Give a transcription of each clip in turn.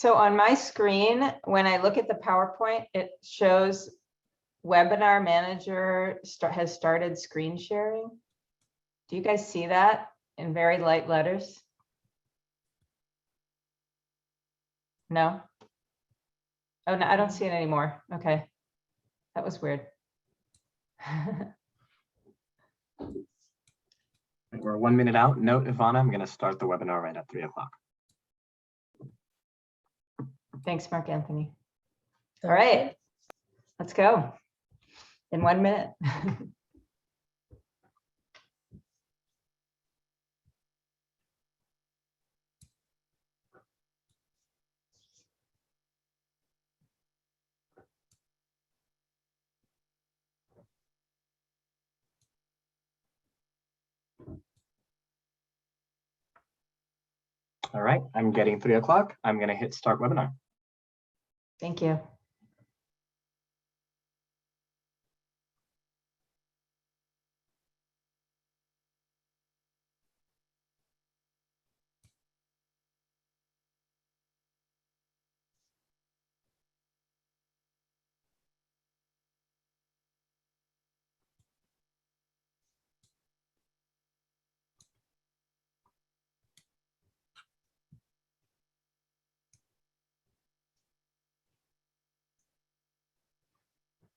So on my screen, when I look at the PowerPoint, it shows Webinar Manager has started screen sharing. Do you guys see that in very light letters? No? Oh, no, I don't see it anymore. Okay. That was weird. We're 1 minute out. Note, Ivana, I'm going to start the webinar right at 3 o'clock. Thanks, Mark Anthony. All right, let's go in 1 minute. All right, I'm getting 3 o'clock. I'm going to hit start webinar. Thank you.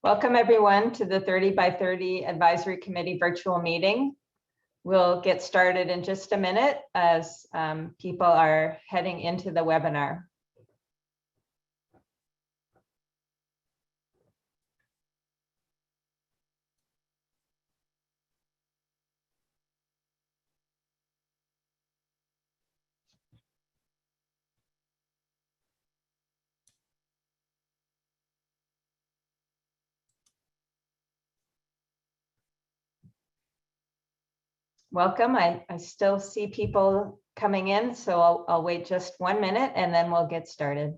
Welcome everyone to the 30 by 30 Advisory Committee virtual meeting. We'll get started in just a minute as people are heading into the webinar. Welcome. I still see people coming in, so I'll wait just 1 minute and then we'll get started.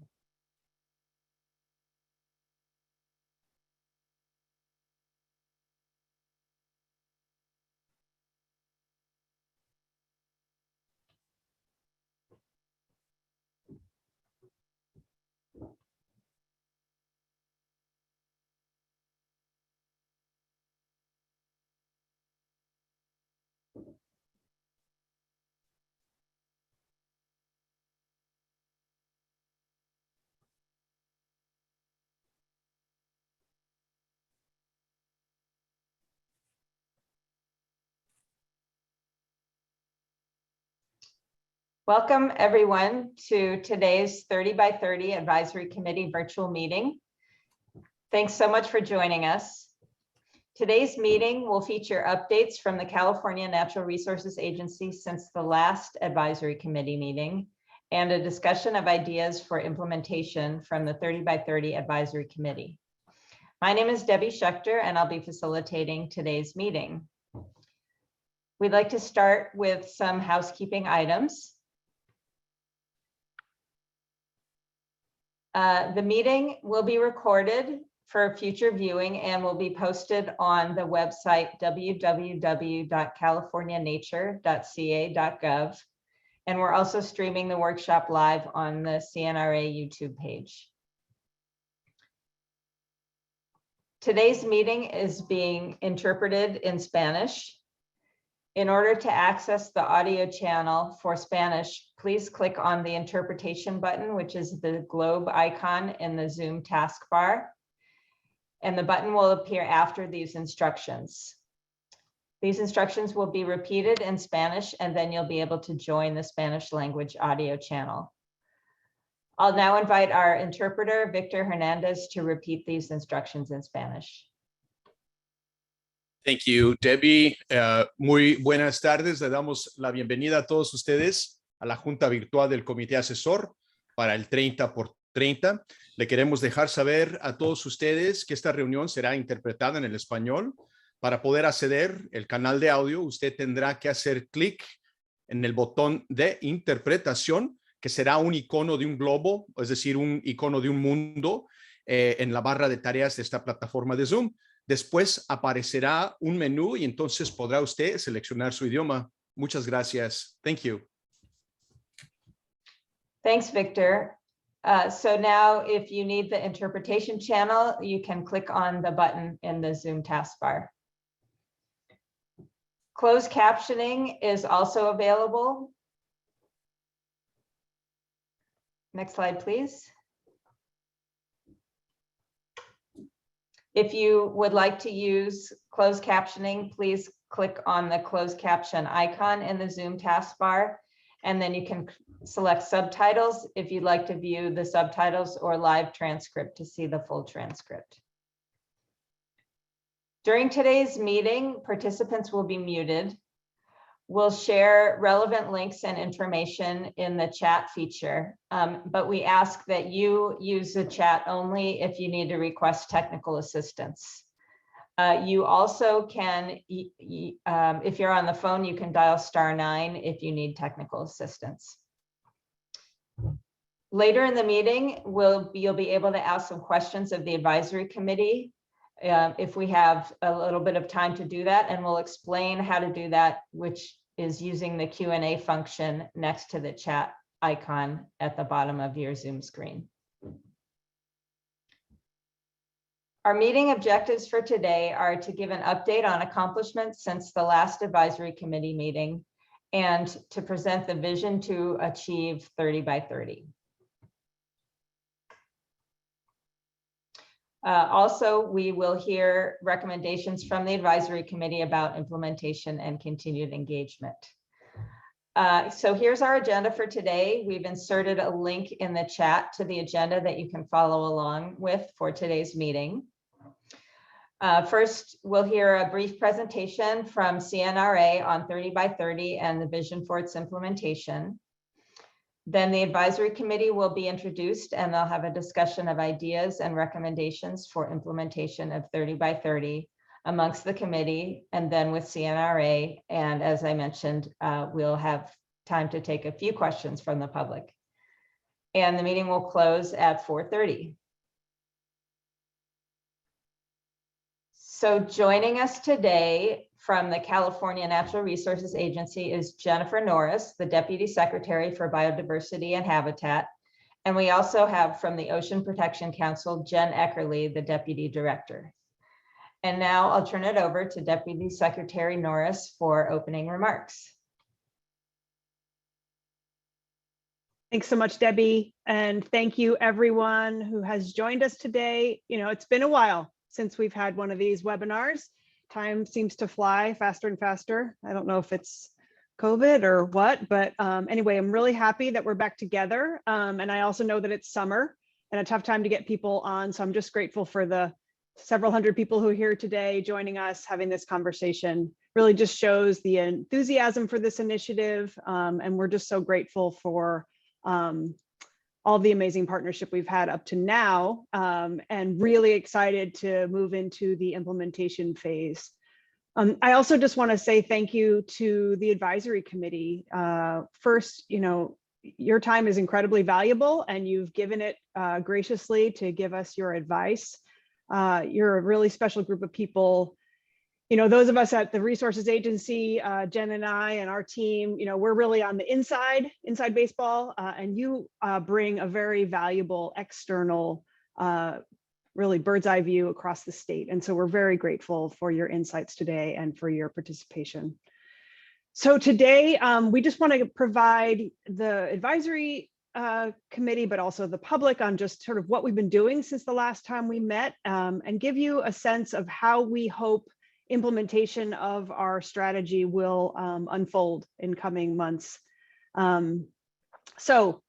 Welcome everyone to today's 30 by 30 Advisory Committee virtual meeting. Thanks so much for joining us. Today's meeting will feature updates from the California Natural Resources Agency since the last Advisory Committee meeting and a discussion of ideas for implementation from the 30 by 30 Advisory Committee. My name is Debbie Schechter and I'll be facilitating today's meeting. We'd like to start with some housekeeping items. The meeting will be recorded for future viewing and will be posted on the website www.californianature.ca.gov. And we're also streaming the workshop live on the CNRA YouTube page. Today's meeting is being interpreted in Spanish. In order to access the audio channel for Spanish, please click on the interpretation button, which is the globe icon in the Zoom taskbar. And the button will appear after these instructions. These instructions will be repeated in Spanish, and then you'll be able to join the Spanish language audio channel. I'll now invite our interpreter, Victor Hernandez, to repeat these instructions in Spanish. Thank you, Debbie. Muy buenas tardes. Le damos la bienvenida a todos ustedes a la Junta Virtual del Comité Asesor para el 30 por 30. Le queremos dejar saber a todos ustedes que esta reunión será interpretada en el español. Para poder acceder al canal de audio, usted tendrá que hacer clic en el botón de interpretación, que será un icono de un globo, es decir, un icono de un mundo en la barra de tareas de esta plataforma de Zoom. Después aparecerá un menú y entonces podrá usted seleccionar su idioma. Muchas gracias. Thank you. Thanks, Victor. So now if you need the interpretation channel, you can click on the button in the Zoom taskbar. Closed captioning is also available. Next slide, please. If you would like to use closed captioning, please click on the closed caption icon in the Zoom taskbar, and then you can select subtitles if you'd like to view the subtitles or live transcript to see the full transcript. During today's meeting, participants will be muted. We'll share relevant links and information in the chat feature, but we ask that you use the chat only if you need to request technical assistance. You also can, if you're on the phone, you can dial *9 if you need technical assistance. Later in the meeting, you'll be able to ask some questions of the advisory committee if we have a little bit of time to do that, and we'll explain how to do that, which is using the Q&A function next to the chat icon at the bottom of your Zoom screen. Our meeting objectives for today are to give an update on accomplishments since the last advisory committee meeting and to present the vision to achieve 30 by 30. Also, we will hear recommendations from the advisory committee about implementation and continued engagement. So here's our agenda for today. We've inserted a link in the chat to the agenda that you can follow along with for today's meeting. First, we'll hear a brief presentation from CNRA on 30 by 30 and the vision for its implementation. Then the advisory committee will be introduced and they'll have a discussion of ideas and recommendations for implementation of 30 by 30 amongst the committee and then with CNRA. And as I mentioned, we'll have time to take a few questions from the public. And the meeting will close at 4:30. So joining us today from the California Natural Resources Agency is Jennifer Norris, the Deputy Secretary for Biodiversity and Habitat. And we also have from the Ocean Protection Council, Jen Eckerly, the Deputy Director. And now I'll turn it over to Deputy Secretary Norris for opening remarks. Thanks so much, Debbie. And thank you everyone who has joined us today. You know, it's been a while since we've had one of these webinars. Time seems to fly faster and faster. I don't know if it's COVID or what, but anyway, I'm really happy that we're back together. And I also know that it's summer and a tough time to get people on. So I'm just grateful for the several hundred people who are here today joining us, having this conversation. Really just shows the enthusiasm for this initiative. And we're just so grateful for all the amazing partnership we've had up to now, and really excited to move into the implementation phase. I also just want to say thank you to the advisory committee. First, you know, your time is incredibly valuable and you've given it graciously to give us your advice. You're a really special group of people. You know, those of us at the Resources Agency, Jen and I and our team, you know, we're really on the inside baseball, and you bring a very valuable external, really bird's eye view across the state. And so we're very grateful for your insights today and for your participation. So today, we just want to provide the advisory committee, but also the public on just sort of what we've been doing since the last time we met, and give you a sense of how we hope implementation of our strategy will unfold in coming months. So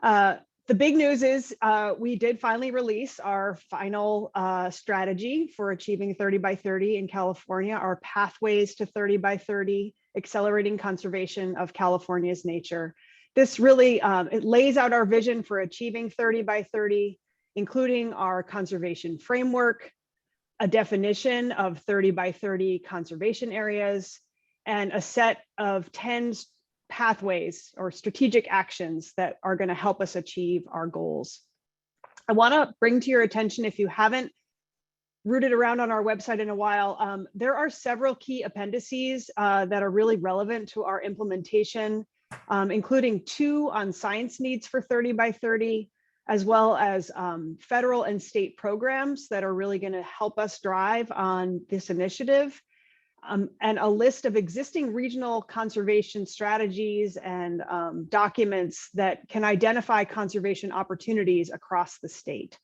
the big news is we did finally release our final strategy for achieving 30 by 30 in California, our pathways to 30 by 30, accelerating conservation of California's nature. This really, it lays out our vision for achieving 30 by 30, including our conservation framework, a definition of 30 by 30 conservation areas, and a set of 10 pathways or strategic actions that are going to help us achieve our goals. I want to bring to your attention, if you haven't rooted around on our website in a while, there are several key appendices that are really relevant to our implementation, including 2 on science needs for 30 by 30, as well as federal and state programs that are really going to help us drive on this initiative, and a list of existing regional conservation strategies and documents that can identify conservation opportunities across the state.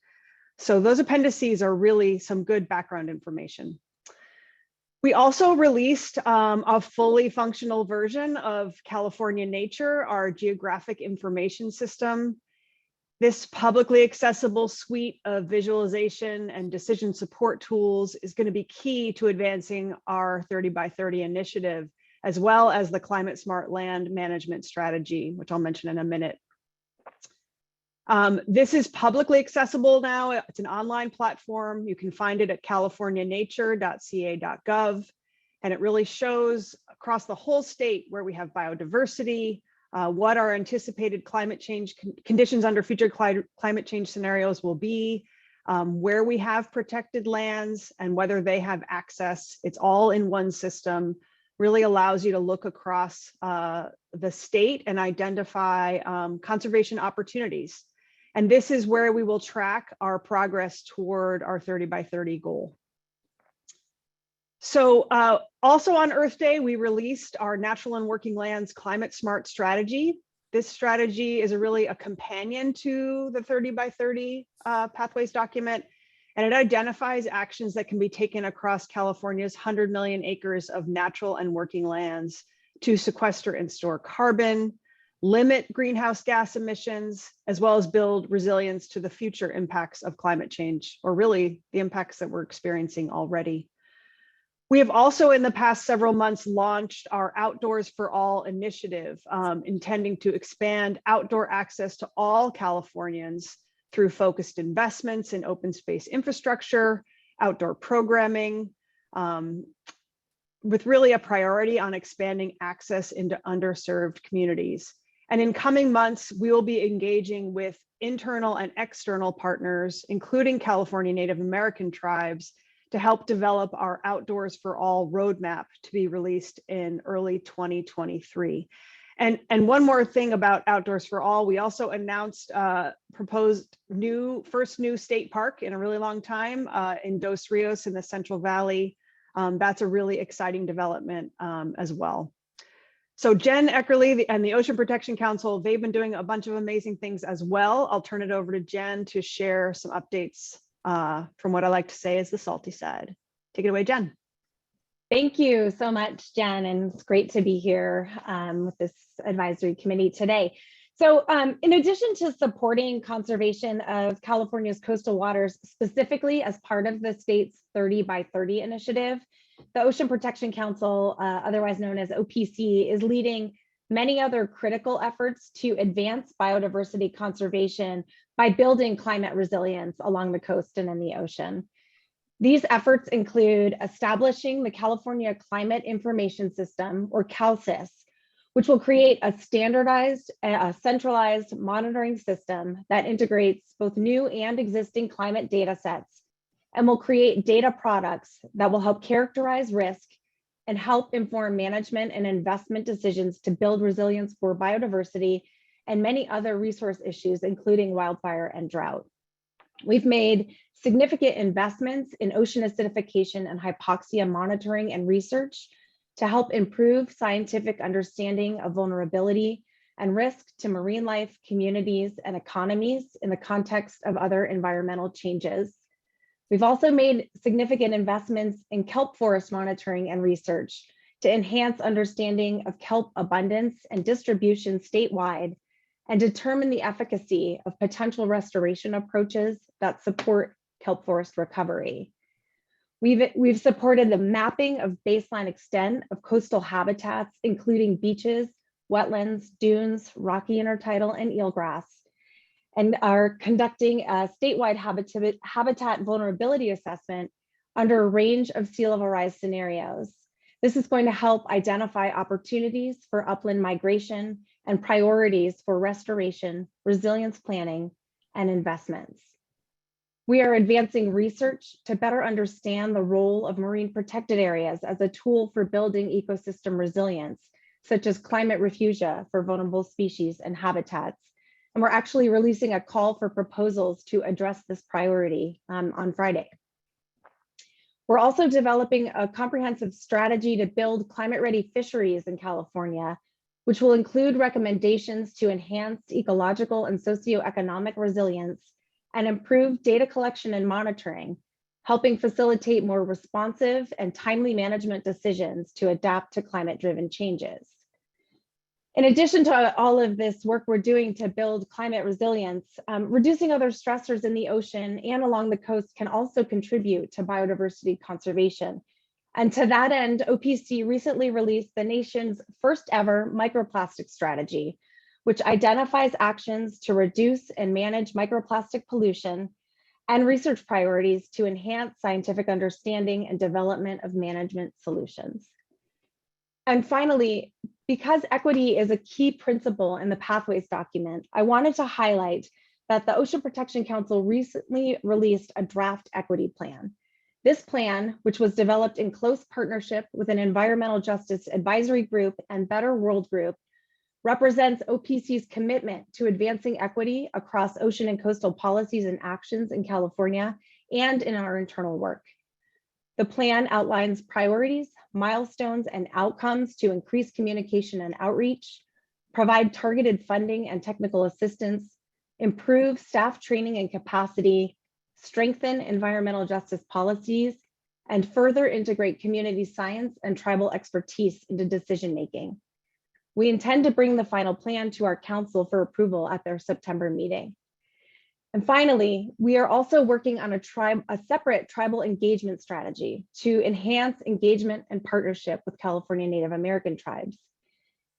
So those appendices are really some good background information. We also released a fully functional version of California Nature, our geographic information system. This publicly accessible suite of visualization and decision support tools is going to be key to advancing our 30 by 30 initiative, as well as the climate smart land management strategy, which I'll mention in a minute. This is publicly accessible now. It's an online platform. You can find it at californianature.ca.gov. And it really shows across the whole state where we have biodiversity, what our anticipated climate change conditions under future climate change scenarios will be, where we have protected lands and whether they have access. It's all in one system, really allows you to look across the state and identify conservation opportunities. And this is where we will track our progress toward our 30 by 30 goal. So also on Earth Day, we released our Natural and Working Lands Climate Smart Strategy. This strategy is really a companion to the 30 by 30 Pathways document, and it identifies actions that can be taken across California's 100 million acres of natural and working lands to sequester and store carbon, limit greenhouse gas emissions, as well as build resilience to the future impacts of climate change, or really the impacts that we're experiencing already. We have also in the past several months launched our Outdoors for All initiative, intending to expand outdoor access to all Californians through focused investments in open space infrastructure, outdoor programming, with really a priority on expanding access into underserved communities. And in coming months, we will be engaging with internal and external partners, including California Native American tribes, to help develop our Outdoors for All roadmap to be released in early 2023. And one more thing about Outdoors for All, we also announced proposed first new state park in a really long time in Dos Rios in the Central Valley. That's a really exciting development as well. So Jen Eckerly and the Ocean Protection Council, they've been doing a bunch of amazing things as well. I'll turn it over to Jen to share some updates from what I like to say is the salty side. Take it away, Jen. Thank you so much, Jen, and it's great to be here with this advisory committee today. So in addition to supporting conservation of California's coastal waters, specifically as part of the state's 30 by 30 initiative, the Ocean Protection Council, otherwise known as OPC, is leading many other critical efforts to advance biodiversity conservation by building climate resilience along the coast and in the ocean. These efforts include establishing the California Climate Information System, or CalSIS, which will create a standardized, centralized monitoring system that integrates both new and existing climate data sets, and will create data products that will help characterize risk and help inform management and investment decisions to build resilience for biodiversity and many other resource issues, including wildfire and drought. We've made significant investments in ocean acidification and hypoxia monitoring and research to help improve scientific understanding of vulnerability and risk to marine life, communities, and economies in the context of other environmental changes. We've also made significant investments in kelp forest monitoring and research to enhance understanding of kelp abundance and distribution statewide and determine the efficacy of potential restoration approaches that support kelp forest recovery. We've supported the mapping of baseline extent of coastal habitats, including beaches, wetlands, dunes, rocky intertidal, and eelgrass, and are conducting a statewide habitat vulnerability assessment under a range of sea level rise scenarios. This is going to help identify opportunities for upland migration and priorities for restoration, resilience planning, and investments. We are advancing research to better understand the role of marine protected areas as a tool for building ecosystem resilience, such as climate refugia for vulnerable species and habitats. And we're actually releasing a call for proposals to address this priority on Friday. We're also developing a comprehensive strategy to build climate-ready fisheries in California, which will include recommendations to enhance ecological and socioeconomic resilience and improve data collection and monitoring, helping facilitate more responsive and timely management decisions to adapt to climate-driven changes. In addition to all of this work we're doing to build climate resilience, reducing other stressors in the ocean and along the coast can also contribute to biodiversity conservation. And to that end, OPC recently released the nation's first ever microplastic strategy, which identifies actions to reduce and manage microplastic pollution and research priorities to enhance scientific understanding and development of management solutions. And finally, because equity is a key principle in the Pathways document, I wanted to highlight that the Ocean Protection Council recently released a draft equity plan. This plan, which was developed in close partnership with an environmental justice advisory group and Better World Group, represents OPC's commitment to advancing equity across ocean and coastal policies and actions in California and in our internal work. The plan outlines priorities, milestones, and outcomes to increase communication and outreach, provide targeted funding and technical assistance, improve staff training and capacity, strengthen environmental justice policies, and further integrate community science and tribal expertise into decision-making. We intend to bring the final plan to our council for approval at their September meeting. And finally, we are also working on a separate tribal engagement strategy to enhance engagement and partnership with California Native American tribes.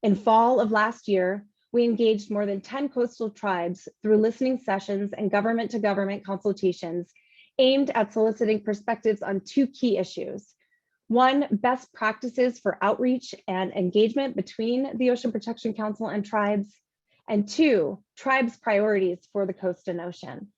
In fall of last year, we engaged more than 10 coastal tribes through listening sessions and government-to-government consultations aimed at soliciting perspectives on two key issues. One, best practices for outreach and engagement between the Ocean Protection Council and tribes. And two, tribes' priorities for the coast and ocean.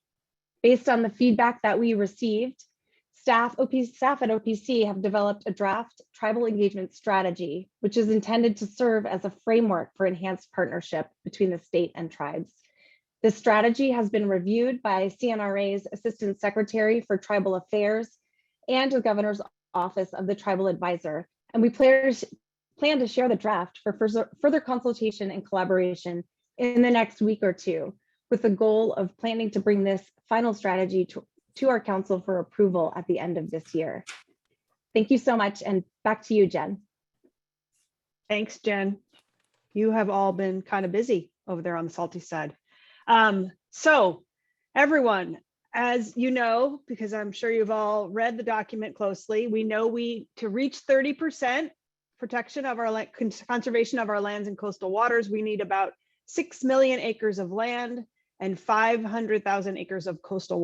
Based on the feedback that we received, staff at OPC have developed a draft tribal engagement strategy, which is intended to serve as a framework for enhanced partnership between the state and tribes. This strategy has been reviewed by CNRA's Assistant Secretary for Tribal Affairs and the Governor's Office of the Tribal Advisor, and we plan to share the draft for further consultation and collaboration in the next week or two, with the goal of planning to bring this final strategy to our council for approval at the end of this year. Thank you so much, and back to you, Jen. Thanks, Jen. You have all been kind of busy over there on the salty side. So everyone, as you know, because I'm sure you've all read the document closely, we know to reach 30% protection of our conservation of our lands and coastal waters, we need about 6 million acres of land and 500,000 acres of coastal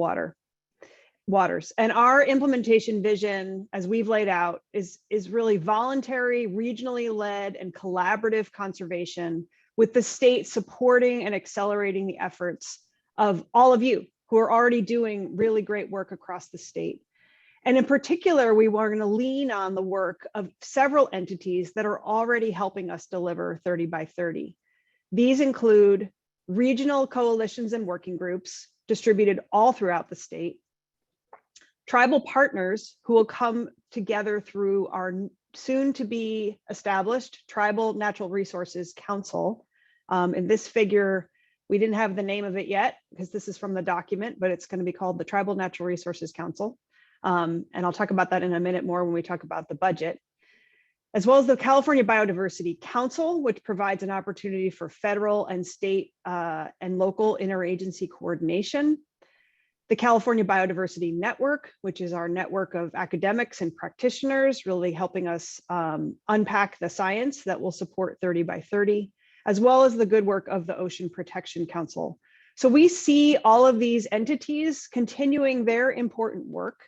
waters. And our implementation vision, as we've laid out, is really voluntary, regionally led, and collaborative conservation, with the state supporting and accelerating the efforts of all of you who are already doing really great work across the state. And in particular, we were going to lean on the work of several entities that are already helping us deliver 30 by 30. These include regional coalitions and working groups distributed all throughout the state, tribal partners who will come together through our soon to be established Tribal Natural Resources Council. In this figure, we didn't have the name of it yet because this is from the document, but it's going to be called the Tribal Natural Resources Council. And I'll talk about that in a minute more when we talk about the budget, as well as the California Biodiversity Council, which provides an opportunity for federal and state and local interagency coordination. The California Biodiversity Network, which is our network of academics and practitioners, really helping us unpack the science that will support 30 by 30, as well as the good work of the Ocean Protection Council. So we see all of these entities continuing their important work,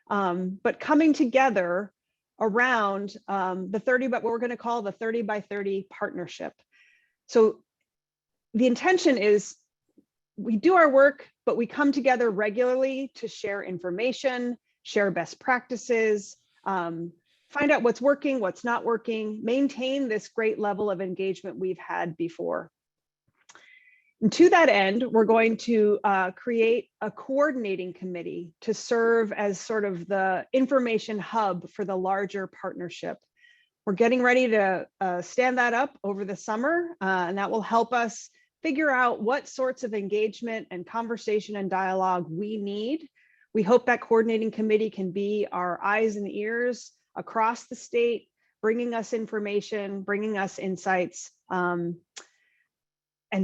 but coming together around what we're going to call the 30 by 30 partnership. So the intention is we do our work, but we come together regularly to share information, share best practices, find out what's working, what's not working, maintain this great level of engagement we've had before. And to that end, we're going to create a coordinating committee to serve as sort of the information hub for the larger partnership. We're getting ready to stand that up over the summer, and that will help us figure out what sorts of engagement and conversation and dialogue we need. We hope that coordinating committee can be our eyes and ears across the state, bringing us information, bringing us insights, and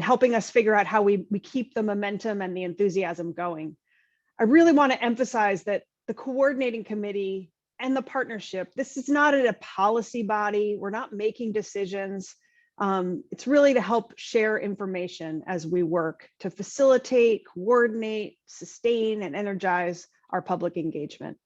helping us figure out how we keep the momentum and the enthusiasm going. I really want to emphasize that the coordinating committee and the partnership, this is not a policy body. We're not making decisions. It's really to help share information as we work to facilitate, coordinate, sustain, and energize our public engagement.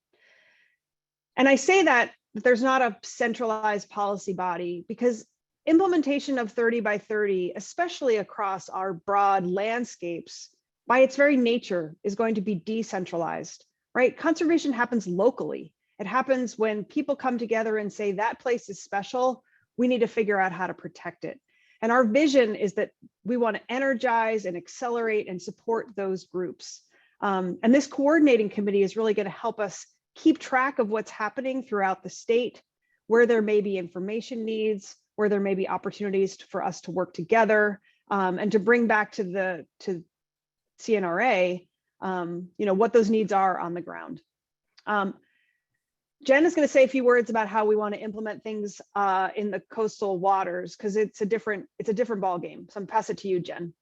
And I say that there's not a centralized policy body because implementation of 30 by 30, especially across our broad landscapes, by its very nature is going to be decentralized, right? Conservation happens locally. It happens when people come together and say that place is special, we need to figure out how to protect it. And our vision is that we want to energize and accelerate and support those groups. And this coordinating committee is really going to help us keep track of what's happening throughout the state, where there may be information needs, where there may be opportunities for us to work together, and to bring back to CNRA, what those needs are on the ground. Jen is going to say a few words about how we want to implement things in the coastal waters, because it's a different ballgame. So I'm pass it to you, Jen.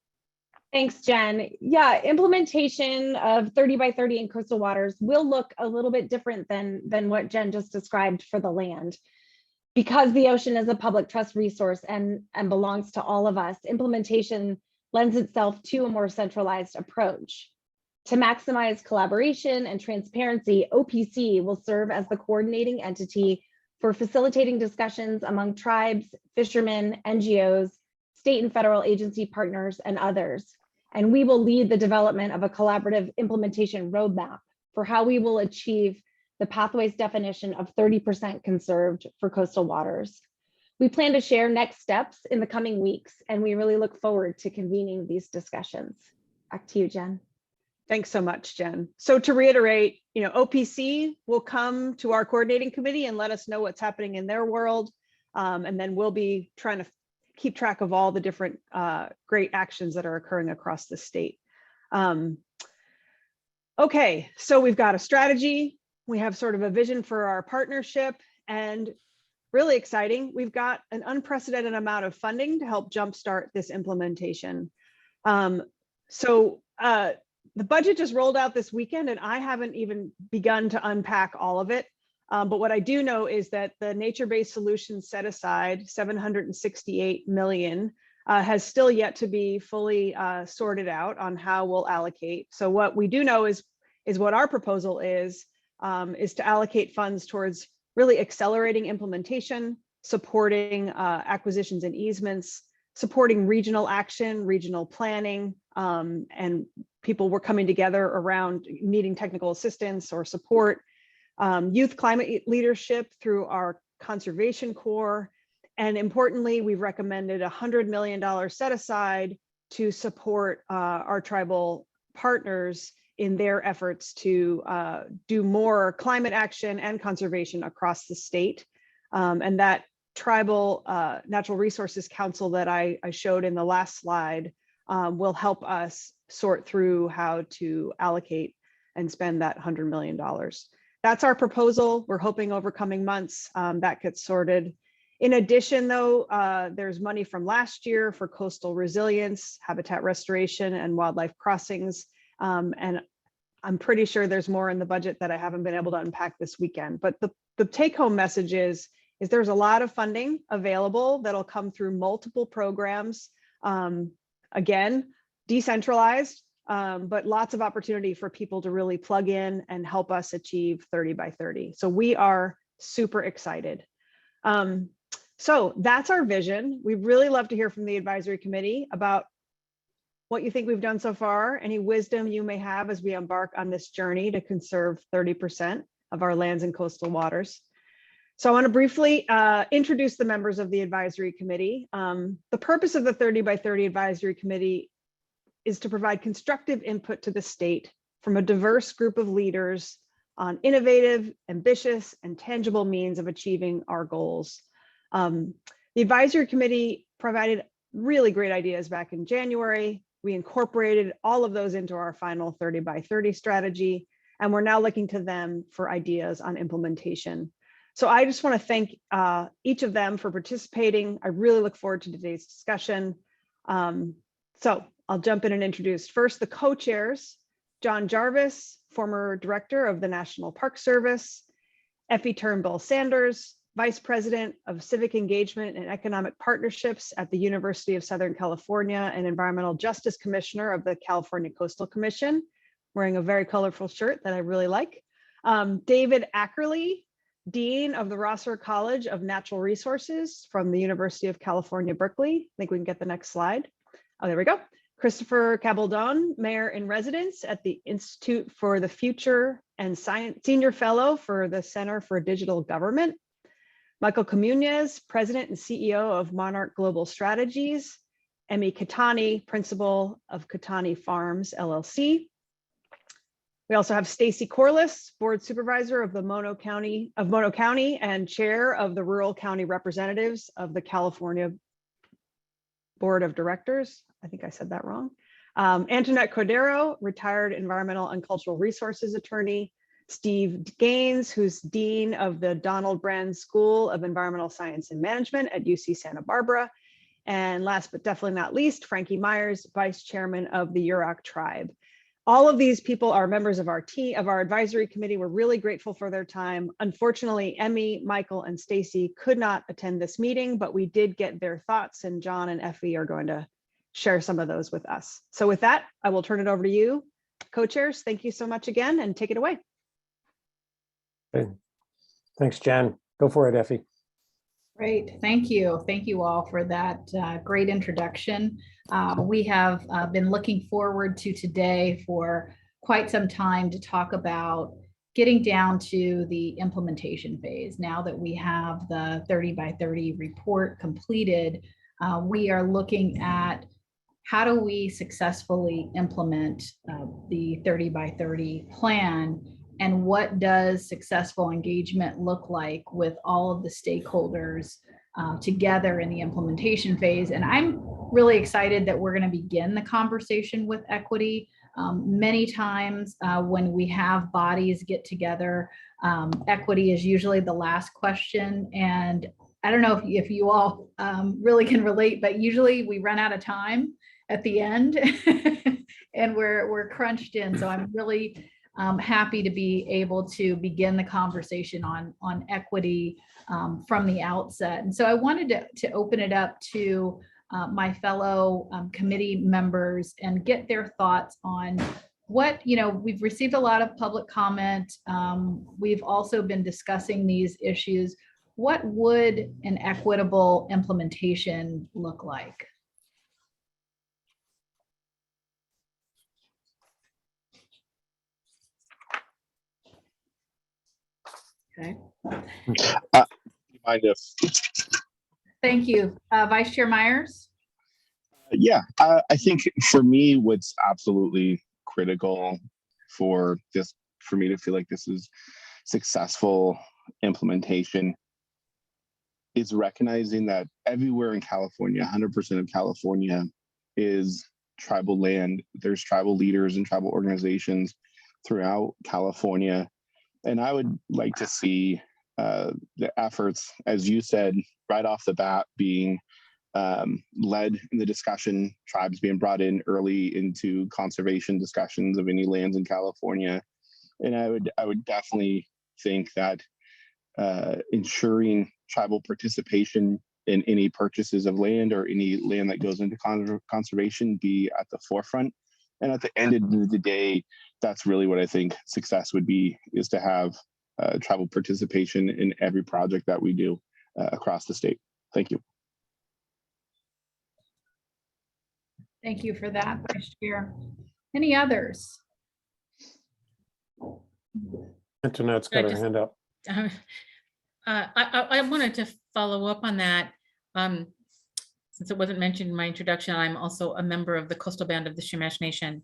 Thanks, Jen. Yeah, implementation of 30 by 30 in coastal waters will look a little bit different than what Jen just described for the land. Because the ocean is a public trust resource and belongs to all of us, implementation lends itself to a more centralized approach. To maximize collaboration and transparency, OPC will serve as the coordinating entity for facilitating discussions among tribes, fishermen, NGOs, state and federal agency partners, and others. And we will lead the development of a collaborative implementation roadmap for how we will achieve the pathways definition of 30% conserved for coastal waters. We plan to share next steps in the coming weeks, and we really look forward to convening these discussions. Back to you, Jen. Thanks so much, Jen. So to reiterate, OPC will come to our coordinating committee and let us know what's happening in their world. And then we'll be trying to keep track of all the different great actions that are occurring across the state. Okay, so we've got a strategy. We have sort of a vision for our partnership, and really exciting, we've got an unprecedented amount of funding to help jumpstart this implementation. The budget just rolled out this weekend, and I haven't even begun to unpack all of it. But what I do know is that the nature-based solutions set aside, $768 million, has still yet to be fully sorted out on how we'll allocate. So what we do know is what our proposal is to allocate funds towards really accelerating implementation, supporting acquisitions and easements, supporting regional action, regional planning, and people were coming together around needing technical assistance or support, youth climate leadership through our conservation corps. And importantly, we've recommended $100 million set aside to support our tribal partners in their efforts to do more climate action and conservation across the state. And that Tribal Natural Resources Council that I showed in the last slide will help us sort through how to allocate and spend that $100 million. That's our proposal. We're hoping over coming months that gets sorted. In addition, though, there's money from last year for coastal resilience, habitat restoration, and wildlife crossings. And I'm pretty sure there's more in the budget that I haven't been able to unpack this weekend. But the take-home message is there's a lot of funding available that'll come through multiple programs. Again, decentralized, but lots of opportunity for people to really plug in and help us achieve 30 by 30. So we are super excited. So that's our vision. We'd really love to hear from the advisory committee about what you think we've done so far, any wisdom you may have as we embark on this journey to conserve 30% of our lands and coastal waters. So I want to briefly introduce the members of the advisory committee. The purpose of the 30 by 30 advisory committee is to provide constructive input to the state from a diverse group of leaders on innovative, ambitious, and tangible means of achieving our goals. The advisory committee provided really great ideas back in January. We incorporated all of those into our final 30 by 30 strategy, and we're now looking to them for ideas on implementation. So I just want to thank each of them for participating. I really look forward to today's discussion. So I'll jump in and introduce first the co-chairs, John Jarvis, former director of the National Park Service, Effie Turnbull Sanders, Vice President of Civic Engagement and Economic Partnerships at the University of Southern California and Environmental Justice Commissioner of the California Coastal Commission, wearing a very colorful shirt that I really like. David Ackerley, Dean of the Rosser College of Natural Resources from the University of California, Berkeley. I think we can get the next slide. Oh, there we go. Christopher Cabaldon, Mayor in Residence at the Institute for the Future and Senior Fellow for the Center for Digital Government. Michael Comunez, President and CEO of Monarch Global Strategies. Emmy Catani, Principal of Catani Farms, LLC. We also have Stacy Corliss, Board Supervisor of the Mono County and Chair of the Rural County Representatives of the California Board of Directors. I think I said that wrong. Antoinette Cordero, retired environmental and cultural resources attorney. Steve Gaines, who's Dean of the Donald Brand School of Environmental Science and Management at UC Santa Barbara. And last but definitely not least, Frankie Myers, Vice Chairman of the Yurok Tribe. All of these people are members of our team, of our advisory committee. We're really grateful for their time. Unfortunately, Emmy, Michael, and Stacy could not attend this meeting, but we did get their thoughts, and John and Effie are going to share some of those with us. So with that, I will turn it over to you, co-chairs. Thank you so much again, and take it away. Okay. Thanks, Jen. Go for it, Effie. Great, thank you. Thank you all for that great introduction. We have been looking forward to today for quite some time to talk about getting down to the implementation phase. Now that we have the 30 by 30 report completed, we are looking at how do we successfully implement the 30 by 30 plan, and what does successful engagement look like with all of the stakeholders together in the implementation phase. And I'm really excited that we're going to begin the conversation with equity. Many times when we have bodies get together, equity is usually the last question. And I don't know if you all really can relate, but usually we run out of time at the end and we're crunched in. So I'm really happy to be able to begin the conversation on equity from the outset. And so I wanted to open it up to my fellow committee members and get their thoughts on what, we've received a lot of public comment. We've also been discussing these issues. What would an equitable implementation look like? Okay. Mind if? Thank you. Vice Chair Myers? Yeah, I think for me, what's absolutely critical for me to feel like this is successful implementation is recognizing that everywhere in California, 100% of California is tribal land. There's tribal leaders and tribal organizations throughout California. And I would like to see the efforts, as you said, right off the bat being led in the discussion, tribes being brought in early into conservation discussions of any lands in California. And I would definitely think that ensuring tribal participation in any purchases of land or any land that goes into conservation be at the forefront. And at the end of the day, that's really what I think success would be, is to have tribal participation in every project that we do across the state. Thank you. Thank you for that, Vice Chair. Any others? Antoinette's got her hand up. I wanted to follow up on that. since it wasn't mentioned in my introduction, I'm also a member of the Coastal Band of the Chumash Nation.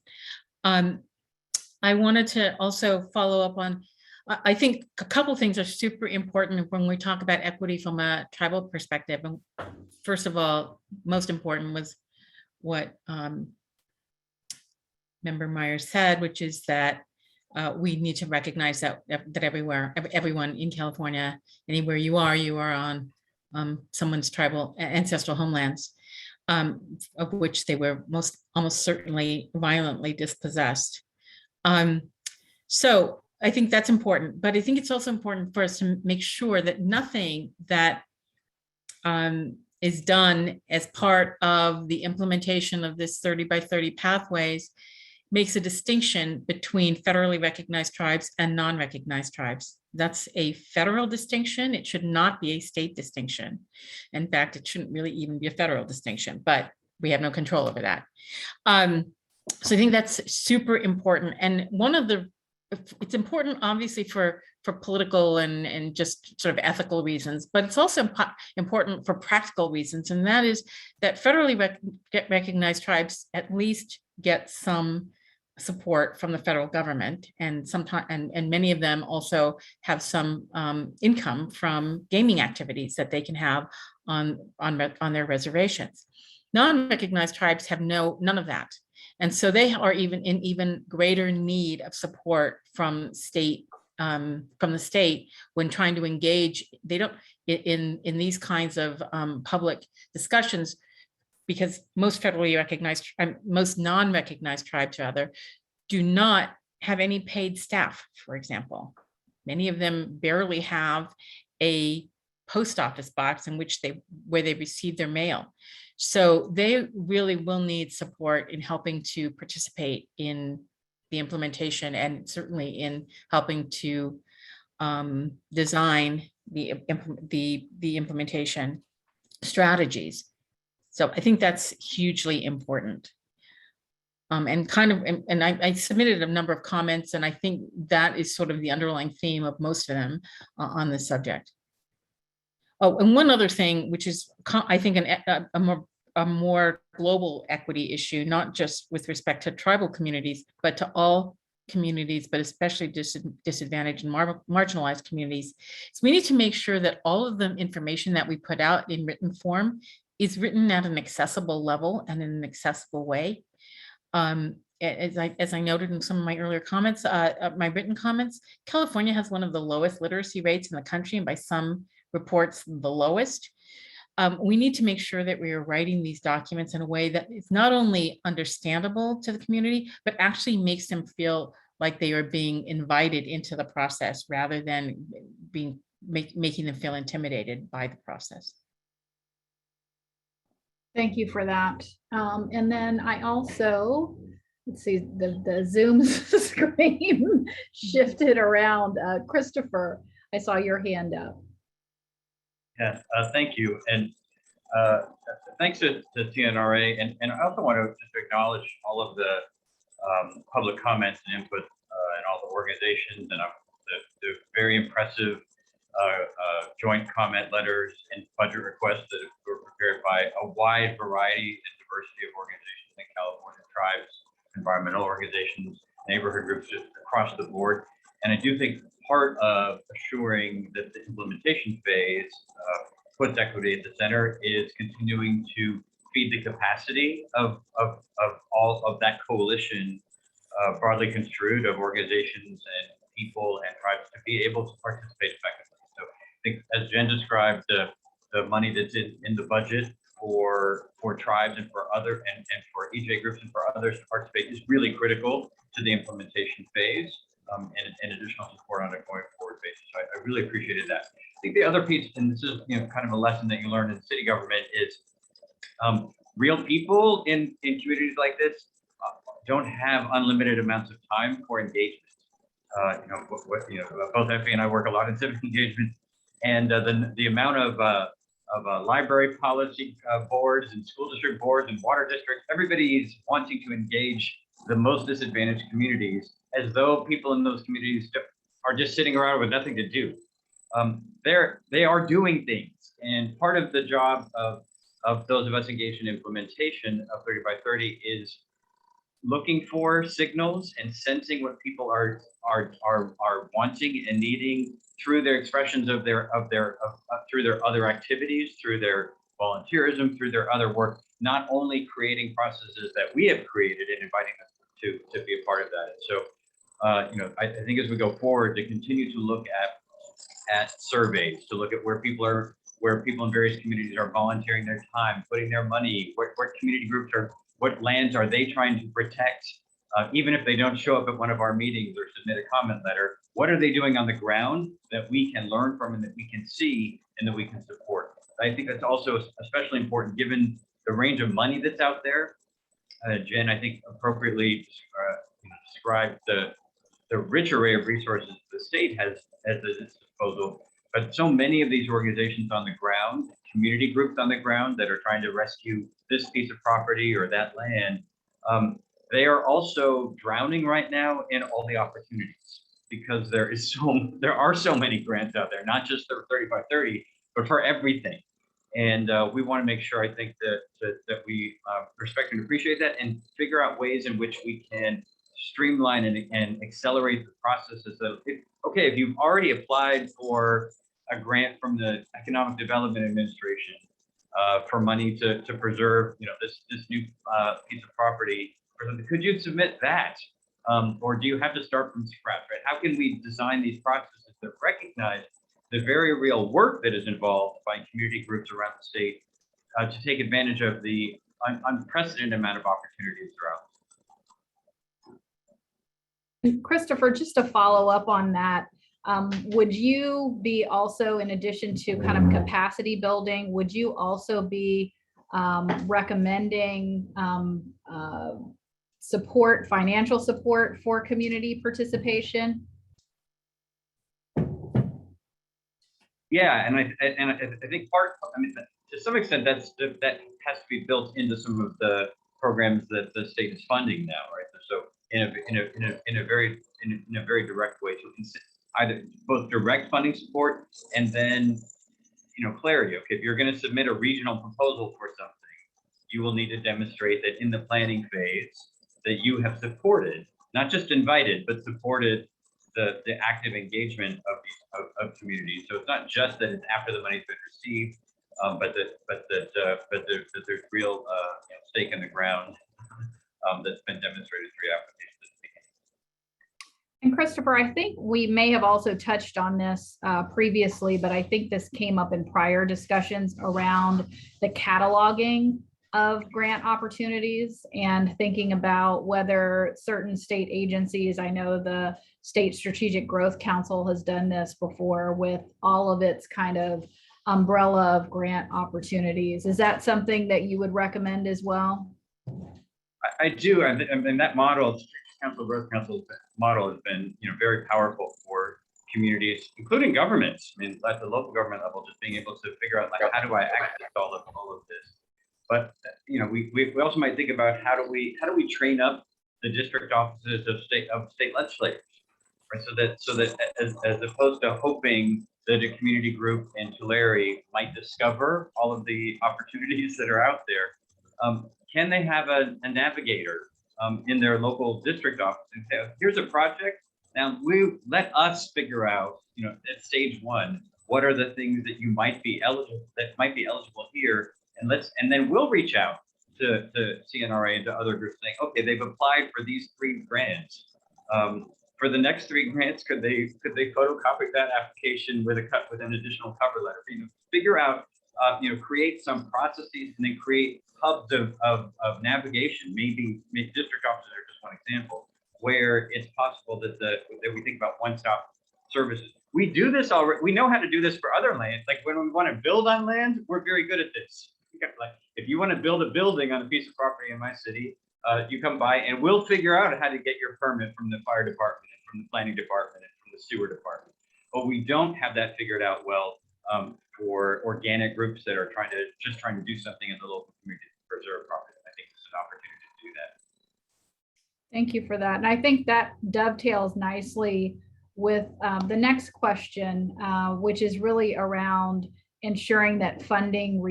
I wanted to also follow up on, I think a couple things are super important when we talk about equity from a tribal perspective. And first of all, most important was what Member Myers said, which is that we need to recognize that everyone in California, anywhere you are on someone's tribal ancestral homelands, of which they were almost certainly violently dispossessed. So I think that's important, but I think it's also important for us to make sure that nothing that is done as part of the implementation of this 30 by 30 pathways makes a distinction between federally recognized tribes and non-recognized tribes. That's a federal distinction. It should not be a state distinction. In fact, it shouldn't really even be a federal distinction, but we have no control over that. So I think that's super important. And it's important obviously for political and just sort of ethical reasons, but it's also important for practical reasons. And that is that federally recognized tribes at least get some support from the federal government, and sometimes and many of them also have some income from gaming activities that they can have on their reservations. Non-recognized tribes have none of that, and so they are in even greater need of support from the state when trying to engage. They don't in these kinds of public discussions, because most federally recognized, most non-recognized tribes rather, do not have any paid staff, for example. Many of them barely have a post office box where they receive their mail. So they really will need support in helping to participate in the implementation, and certainly in helping to design the implementation strategies. So I think that's hugely important. And I submitted a number of comments, and I think that is sort of the underlying theme of most of them on this subject. Oh, and one other thing, which is I think a more global equity issue, not just with respect to tribal communities, but to all communities, but especially disadvantaged and marginalized communities. So we need to make sure that all of the information that we put out in written form is written at an accessible level and in an accessible way. As I noted in some of my earlier comments, my written comments, California has one of the lowest literacy rates in the country, and by some reports, the lowest. We need to make sure that we are writing these documents in a way that is not only understandable to the community, but actually makes them feel like they are being invited into the process rather than making them feel intimidated by the process. Thank you for that. And then I also, let's see, the Zoom screen shifted around. Christopher, I saw your hand up. Yes, thank you. And thanks to CNRA. And I also want to just acknowledge all of the public comments and input and all the organizations and the very impressive joint comment letters and budget requests that were prepared by a wide variety and diversity of organizations in California, tribes, environmental organizations, neighborhood groups, just across the board. And I do think part of assuring that the implementation phase puts equity at the center is continuing to feed the capacity of all of that coalition, broadly construed, of organizations and people and tribes to be able to participate effectively. So I think, as Jen described, the money that's in the budget for tribes and for other and for EJ groups and for others to participate is really critical to the implementation phase, and additional support on a going forward basis. So I really appreciated that. I think the other piece, and this is kind of a lesson that you learn in city government, is real people in communities like this don't have unlimited amounts of time for engagement. Both Effie and I work a lot in civic engagement, and the amount of library policy boards and school district boards and water districts, everybody's wanting to engage the most disadvantaged communities, as though people in those communities are just sitting around with nothing to do. They are doing things, and part of the job of of those of us engaged in implementation of 30 by 30 is looking for signals and sensing what people are wanting and needing through their expressions of through their other activities, through their volunteerism, through their other work, not only creating processes that we have created and inviting them to be a part of that. And so, you know, I think as we go forward, to continue to look at surveys, to look at where people in various communities are volunteering their time, putting their money, what community groups are, what lands are they trying to protect, even if they don't show up at one of our meetings or submit a comment letter, what are they doing on the ground that we can learn from and that we can see and that we can support? I think that's also especially important given the range of money that's out there. Jen, I think appropriately described the rich array of resources the state has at its disposal, but so many of these organizations on the ground, community groups on the ground that are trying to rescue this piece of property or that land, they are also drowning right now in all the opportunities because there are so many grants out there, not just the 30 by 30, but for everything. And we want to make sure, I think, that we respect and appreciate that and figure out ways in which we can streamline and accelerate the processes. Okay, if you've already applied for a grant from the Economic Development Administration for money to preserve, you know, this new piece of property, could you submit that? Or do you have to start from scratch, right? How can we design these processes that recognize the very real work that is involved by community groups around the state to take advantage of the unprecedented amount of opportunities throughout? Christopher, just to follow up on that, would you be also, in addition to kind of capacity building, would you also be recommending support, financial support for community participation? Yeah, and I think to some extent that has to be built into some of the programs that the state is funding now, right? So in a very direct way, to either both direct funding support and then, you know, clarity. Okay, if you're going to submit a regional proposal for something, you will need to demonstrate that in the planning phase that you have supported, not just invited, but supported the active engagement of communities. So it's not just that it's after the money's been received, but that there's real stake in the ground that's been demonstrated through applications. And Christopher, I think we may have also touched on this previously, but I think this came up in prior discussions around the cataloging of grant opportunities and thinking about whether certain state agencies, I know the State Strategic Growth Council has done this before with all of its kind of umbrella of grant opportunities. Is that something that you would recommend as well? I do, and that model, Growth Council model, has been, you know, very powerful for communities, including governments. I mean, at the local government level, just being able to figure out, like, how do I access all of this? But you know, we also might think about how do we train up the district offices of state legislators, right? So that as opposed to hoping that a community group in Tulare might discover all of the opportunities that are out there, can they have a navigator in their local district office and say, here's a project. Now let us figure out, you know, at stage one, what are the things that you might be eligible here, and then we'll reach out to CNRA and to other groups saying, okay, they've applied for these 3 grants. For the next 3 grants, could they photocopy that application with an additional cover letter? You know, figure out, you know, create some processes and then create hubs of navigation. Maybe district offices are just one example where it's possible that we think about one-stop services. We do this already. We know how to do this for other lands. Like when we want to build on land, we're very good at this. Like if you want to build a building on a piece of property in my city, you come by and we'll figure out how to get your permit from the fire department and from the planning department and from the sewer department. But we don't have that figured out well for organic groups that are trying to do something in the local community to preserve property. I think this is an opportunity to do that. Thank you for that. And I think that dovetails nicely with the next question, which is really around ensuring that funding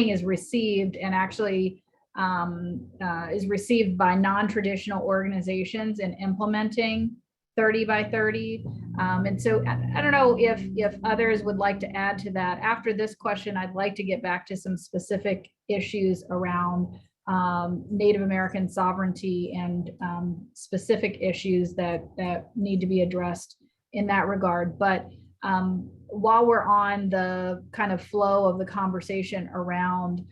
is received and actually is received by non-traditional organizations in implementing 30 by 30. And so I don't know if others would like to add to that. After this question, I'd like to get back to some specific issues around Native American sovereignty and specific issues that need to be addressed in that regard. But while we're on the kind of flow of the conversation around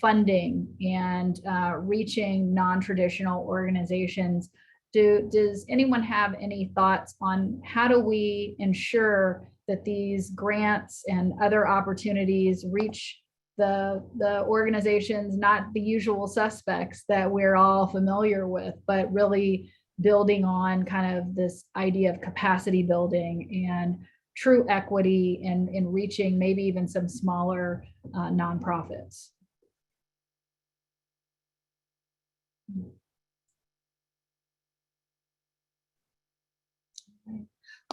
funding and reaching non-traditional organizations, does anyone have any thoughts on how do we ensure that these grants and other opportunities reach the organizations, not the usual suspects that we're all familiar with, but really building on kind of this idea of capacity building and true equity in reaching maybe even some smaller nonprofits?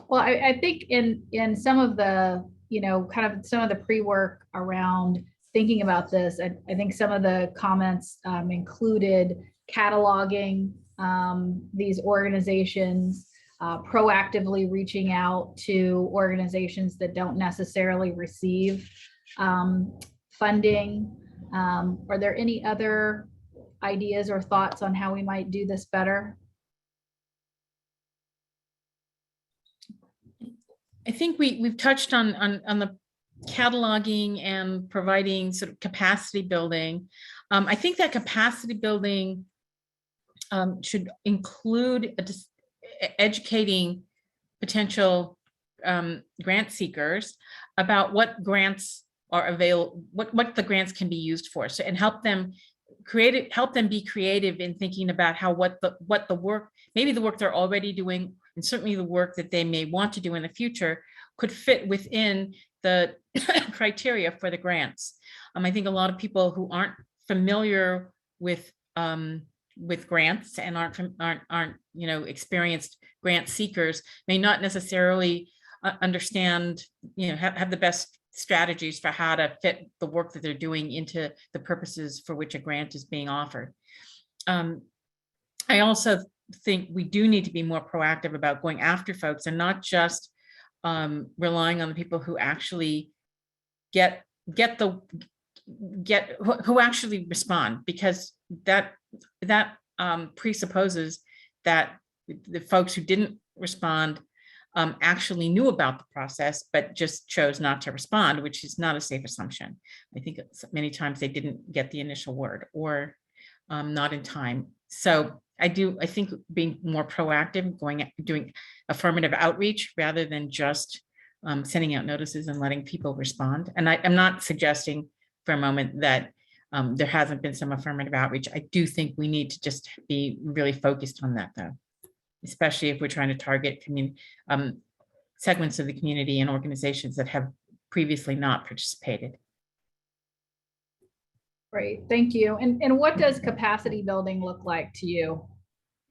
Well, I think in some of the, kind of some of the pre-work around thinking about this, I think some of the comments included cataloging these organizations, proactively reaching out to organizations that don't necessarily receive funding. Are there any other ideas or thoughts on how we might do this better? I think we've touched on the cataloging and providing sort of capacity building. I think that capacity building should include educating potential grant seekers about what grants are available, what the grants can be used for. So, and help them be creative in thinking about how what the work, maybe the work they're already doing, and certainly the work that they may want to do in the future could fit within the criteria for the grants. I think a lot of people who aren't familiar with grants and aren't experienced grant seekers may not necessarily understand, have the best strategies for how to fit the work that they're doing into the purposes for which a grant is being offered. I also think we do need to be more proactive about going after folks and not just relying on the people who actually who actually respond, because that presupposes that the folks who didn't respond actually knew about the process, but just chose not to respond, which is not a safe assumption. I think many times they didn't get the initial word or not in time. So I think being more proactive, doing affirmative outreach rather than just sending out notices and letting people respond. And I'm not suggesting for a moment that there hasn't been some affirmative outreach. I do think we need to just be really focused on that, though, especially if we're trying to target segments of the community and organizations that have previously not participated. Great, thank you. And what does capacity building look like to you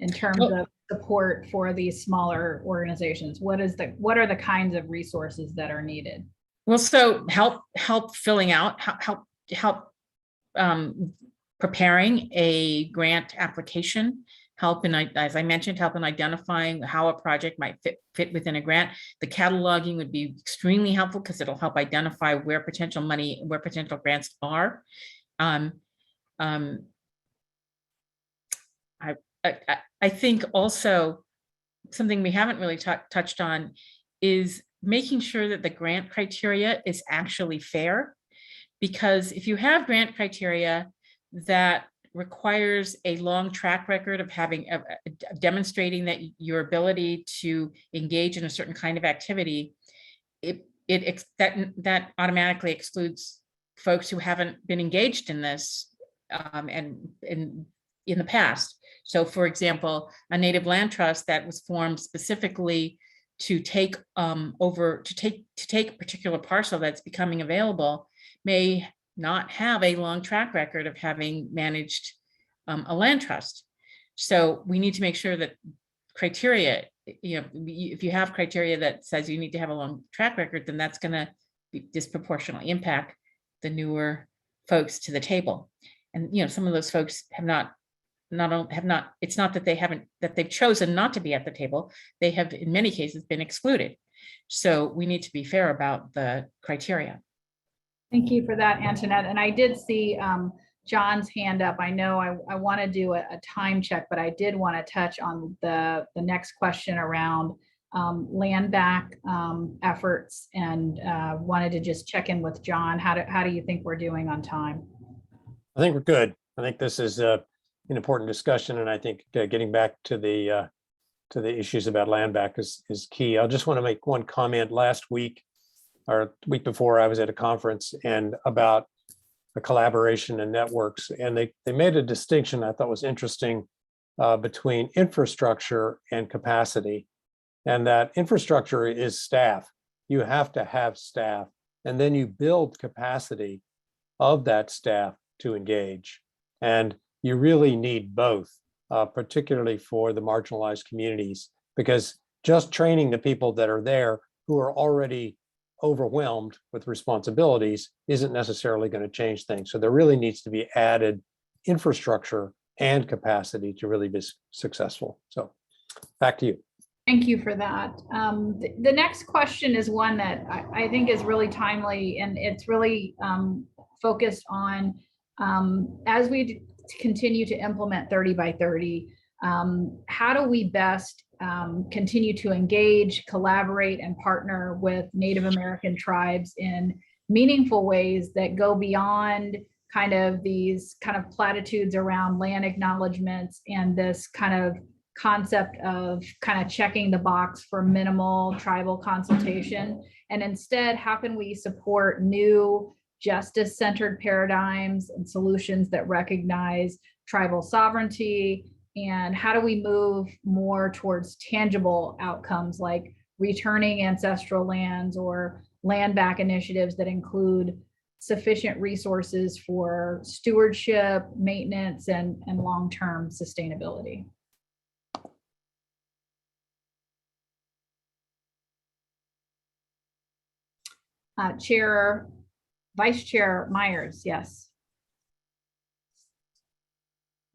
in terms of support for these smaller organizations? What are the kinds of resources that are needed? Well, so help filling out, help preparing a grant application, as I mentioned, help in identifying how a project might fit within a grant. The cataloging would be extremely helpful because it'll help identify where potential grants are. I think also something we haven't really touched on is making sure that the grant criteria is actually fair, because if you have grant criteria that requires a long track record of demonstrating that your ability to engage in a certain kind of activity, that automatically excludes folks who haven't been engaged in this and in the past. So, for example, a native land trust that was formed specifically to take a particular parcel that's becoming available may not have a long track record of having managed a land trust. So we need to make sure that criteria, if you have criteria that says you need to have a long track record, then that's going to disproportionately impact the newer folks to the table. And, you know, some of those folks have not, it's not that they've chosen not to be at the table. They have, in many cases, been excluded. So we need to be fair about the criteria. Thank you for that, Antoinette. And I did see John's hand up. I know I want to do a time check, but I did want to touch on the next question around land back efforts, and wanted to just check in with John. How do you think we're doing on time? I think we're good. I think this is an important discussion, and I think getting back to the issues about land back is key. I just want to make one comment. Last week or week before, I was at a conference and about the collaboration and networks, and they made a distinction I thought was interesting between infrastructure and capacity, and that infrastructure is staff. You have to have staff, and then you build capacity of that staff to engage. And you really need both, particularly for the marginalized communities, because just training the people that are there who are already overwhelmed with responsibilities isn't necessarily going to change things. So there really needs to be added infrastructure and capacity to really be successful. So back to you. Thank you for that. The next question is one that I think is really timely, and it's really focused on as we continue to implement 30 by 30, how do we best continue to engage, collaborate, and partner with Native American tribes in meaningful ways that go beyond kind of these kind of platitudes around land acknowledgements and this kind of concept of kind of checking the box for minimal tribal consultation? And instead, how can we support new justice-centered paradigms and solutions that recognize tribal sovereignty? And how do we move more towards tangible outcomes like returning ancestral lands or land back initiatives that include sufficient resources for stewardship, maintenance, and long-term sustainability? Vice Chair Myers, yes.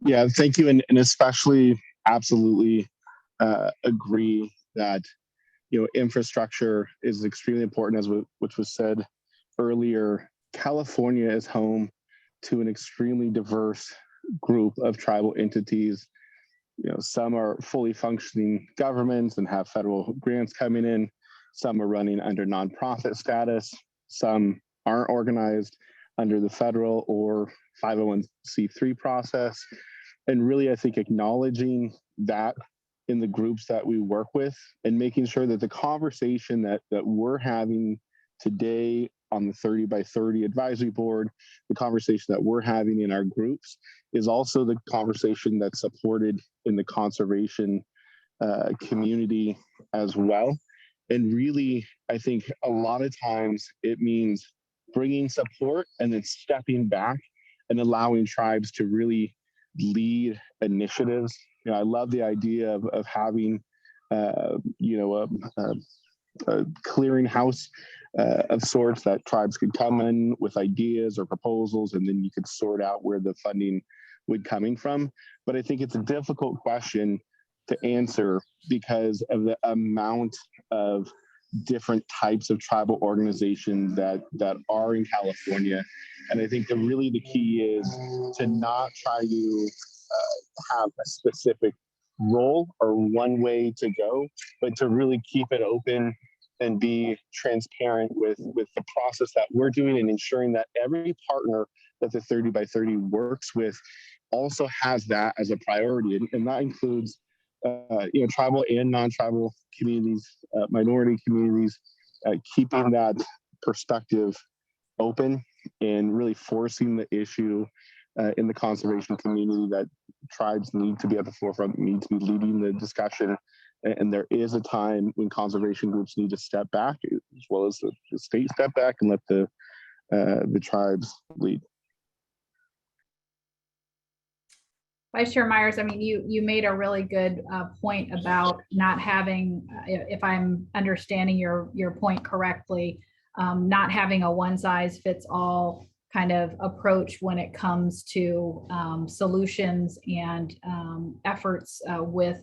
Yeah, thank you. And especially absolutely agree that, infrastructure is extremely important, as which was said earlier. California is home to an extremely diverse group of tribal entities. Some are fully functioning governments and have federal grants coming in. Some are running under nonprofit status. Some aren't organized under the federal or 501c3 process. And really, I think acknowledging that in the groups that we work with and making sure that the conversation that we're having today on the 30 by 30 advisory board, the conversation that we're having in our groups is also the conversation that's supported in the conservation community as well. And really, I think a lot of times it means bringing support and then stepping back and allowing tribes to really lead initiatives. I love the idea of having, a clearinghouse of sorts that tribes could come in with ideas or proposals, and then you could sort out where the funding would coming from. But I think it's a difficult question to answer because of the amount of different types of tribal organizations that are in California. And I think the key is to not try to have a specific role or one way to go, but to really keep it open and be transparent with the process that we're doing, and ensuring that every partner that the 30 by 30 works with also has that as a priority. And that includes tribal and non-tribal communities, minority communities, keeping that perspective open and really forcing the issue in the conservation community that tribes need to be at the forefront, need to be leading the discussion. And there is a time when conservation groups need to step back, as well as the state step back and let the tribes lead. Vice Chair Myers, I mean, you made a really good point about not having, if I'm understanding your point correctly, not having a one size fits all kind of approach when it comes to solutions and efforts with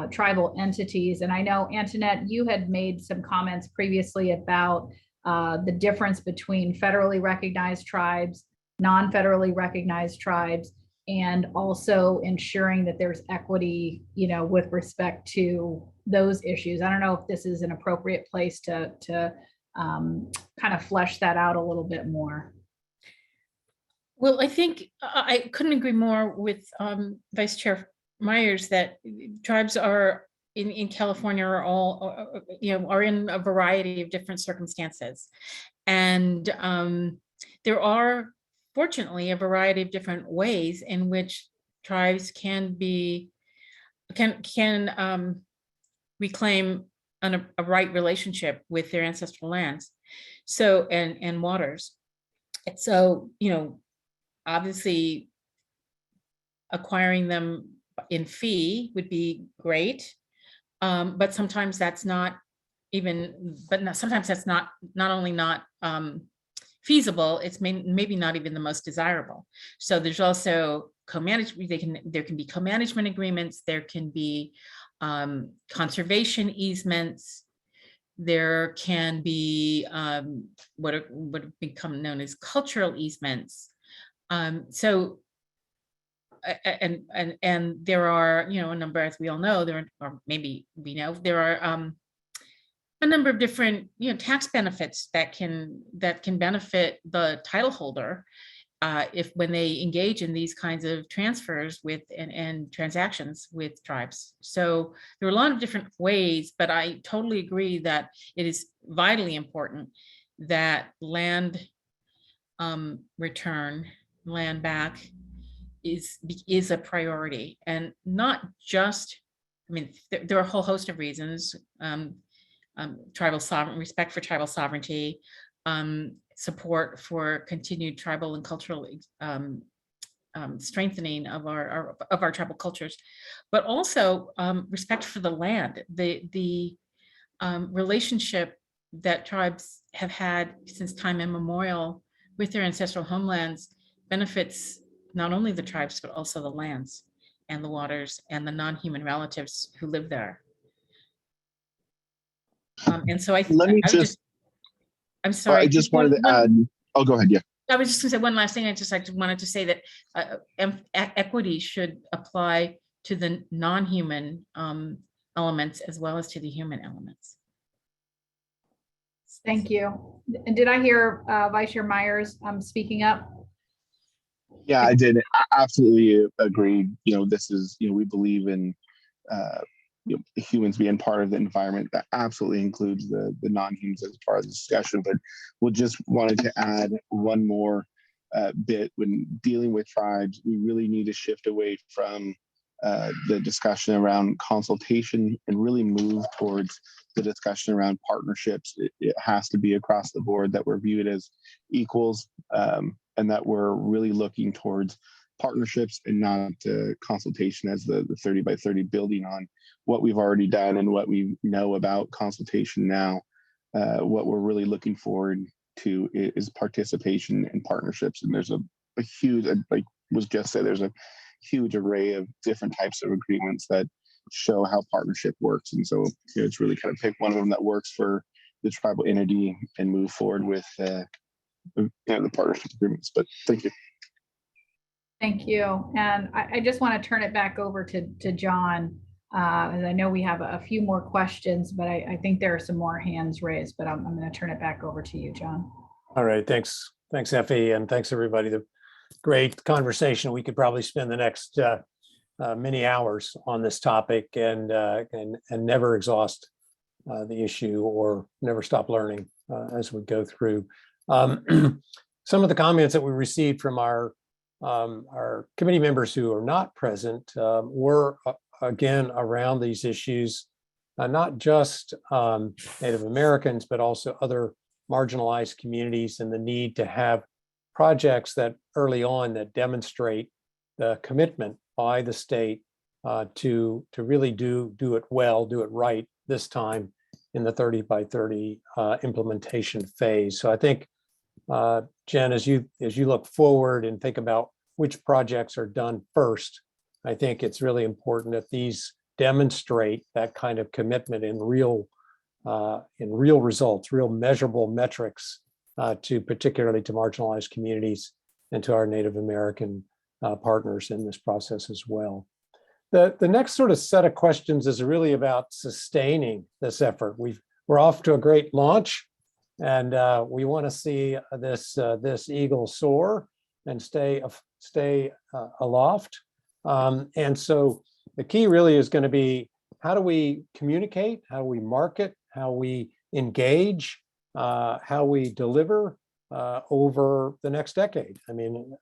tribal entities. And I know, Antoinette, you had made some comments previously about the difference between federally recognized tribes, non-federally recognized tribes, and also ensuring that there's equity, with respect to those issues. I don't know if this is an appropriate place to kind of flesh that out a little bit more. Well, I think I couldn't agree more with Vice Chair Myers that tribes are in California are all, are in a variety of different circumstances. And there are, fortunately, a variety of different ways in which tribes can reclaim a right relationship with their ancestral lands, so and waters. And so, obviously, acquiring them in fee would be great, but sometimes that's not sometimes that's not only not feasible, it's maybe not even the most desirable. So there's also co-management. There can be co-management agreements. There can be conservation easements. There can be what have become known as cultural easements. So and there are, a number, as we all know, or maybe we know, there are a number of different, tax benefits that can benefit the title holder when they engage in these kinds of transfers with and transactions with tribes. So there are a lot of different ways, but I totally agree that it is vitally important that land return, land back, is a priority, and not just, there are a whole host of reasons. Tribal respect for tribal sovereignty, support for continued tribal and cultural strengthening of our tribal cultures, but also respect for the land, the relationship that tribes have had since time immemorial with their ancestral homelands benefits not only the tribes, but also the lands and the waters and the non-human relatives who live there. And so I'm sorry. I just wanted to add, oh, go ahead. Yeah. I was just gonna say one last thing. I just wanted to say that equity should apply to the non-human elements as well as to the human elements. Thank you. And did I hear Vice Chair Myers speaking up? Yeah, I did. I absolutely agree. This is, we believe in humans being part of the environment. That absolutely includes the non-humans as part of the discussion. But we'll just wanted to add one more bit. When dealing with tribes, we really need to shift away from the discussion around consultation and really move towards the discussion around partnerships. It has to be across the board that we're viewed as equals, and that we're really looking towards partnerships and not consultation as the 30 by 30, building on what we've already done and what we know about consultation now. What we're really looking forward to is participation in partnerships. And there's a huge, like was just said, there's a huge array of different types of agreements that show how partnership works. And so it's really kind of pick one of them that works for the tribal entity and move forward with the partnership agreements. But thank you. Thank you. And I just want to turn it back over to John. And I know we have a few more questions, but I think there are some more hands raised, but I'm going to turn it back over to you, John. All right, thanks. Thanks, Effie, and thanks everybody. The great conversation. We could probably spend the next many hours on this topic and never exhaust the issue or never stop learning as we go through. Some of the comments that we received from our committee members who are not present were again around these issues, not just Native Americans, but also other marginalized communities, and the need to have projects that early on that demonstrate the commitment by the state to really do it well, do it right this time, in the 30 by 30 implementation phase. So I think, Jen, as you look forward and think about which projects are done first, I think it's really important that these demonstrate that kind of commitment in real results, real measurable metrics, particularly to marginalized communities and to our Native American partners in this process as well. The next sort of set of questions is really about sustaining this effort. We're off to a great launch, and we want to see this eagle soar and stay aloft. And so the key really is going to be, how do we communicate, how we market, how we engage, how we deliver over the next decade. I mean,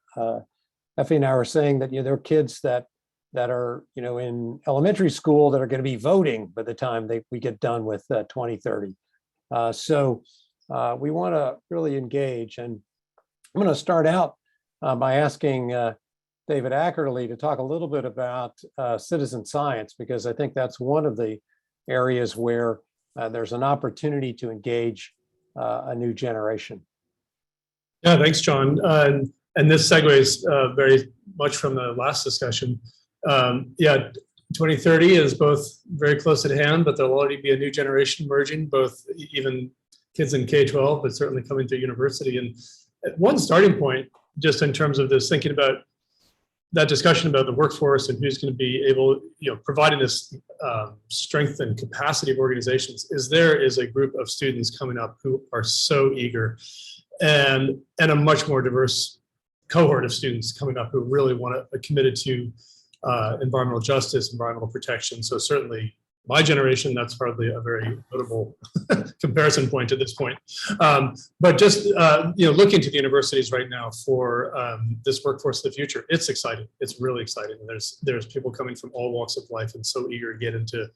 Effie and I were saying that there are kids that are in elementary school that are going to be voting by the time we get done with 2030. So we want to really engage, and I'm going to start out by asking David Ackerley to talk a little bit about citizen science, because I think that's one of the areas where there's an opportunity to engage a new generation. Yeah, thanks, John. And this segues very much from the last discussion. Yeah, 2030 is both very close at hand, but there'll already be a new generation emerging, both even kids in K-12, but certainly coming to university. And one starting point, just in terms of this, thinking about that discussion about the workforce and who's going to be able, providing this strength and capacity of organizations, there is a group of students coming up who are so eager, and a much more diverse cohort of students coming up who really are committed to environmental justice, environmental protection. So certainly my generation, that's probably a very notable comparison point at this point. But just looking to the universities right now for this workforce of the future, it's exciting. It's really exciting. And there's people coming from all walks of life and so eager to get into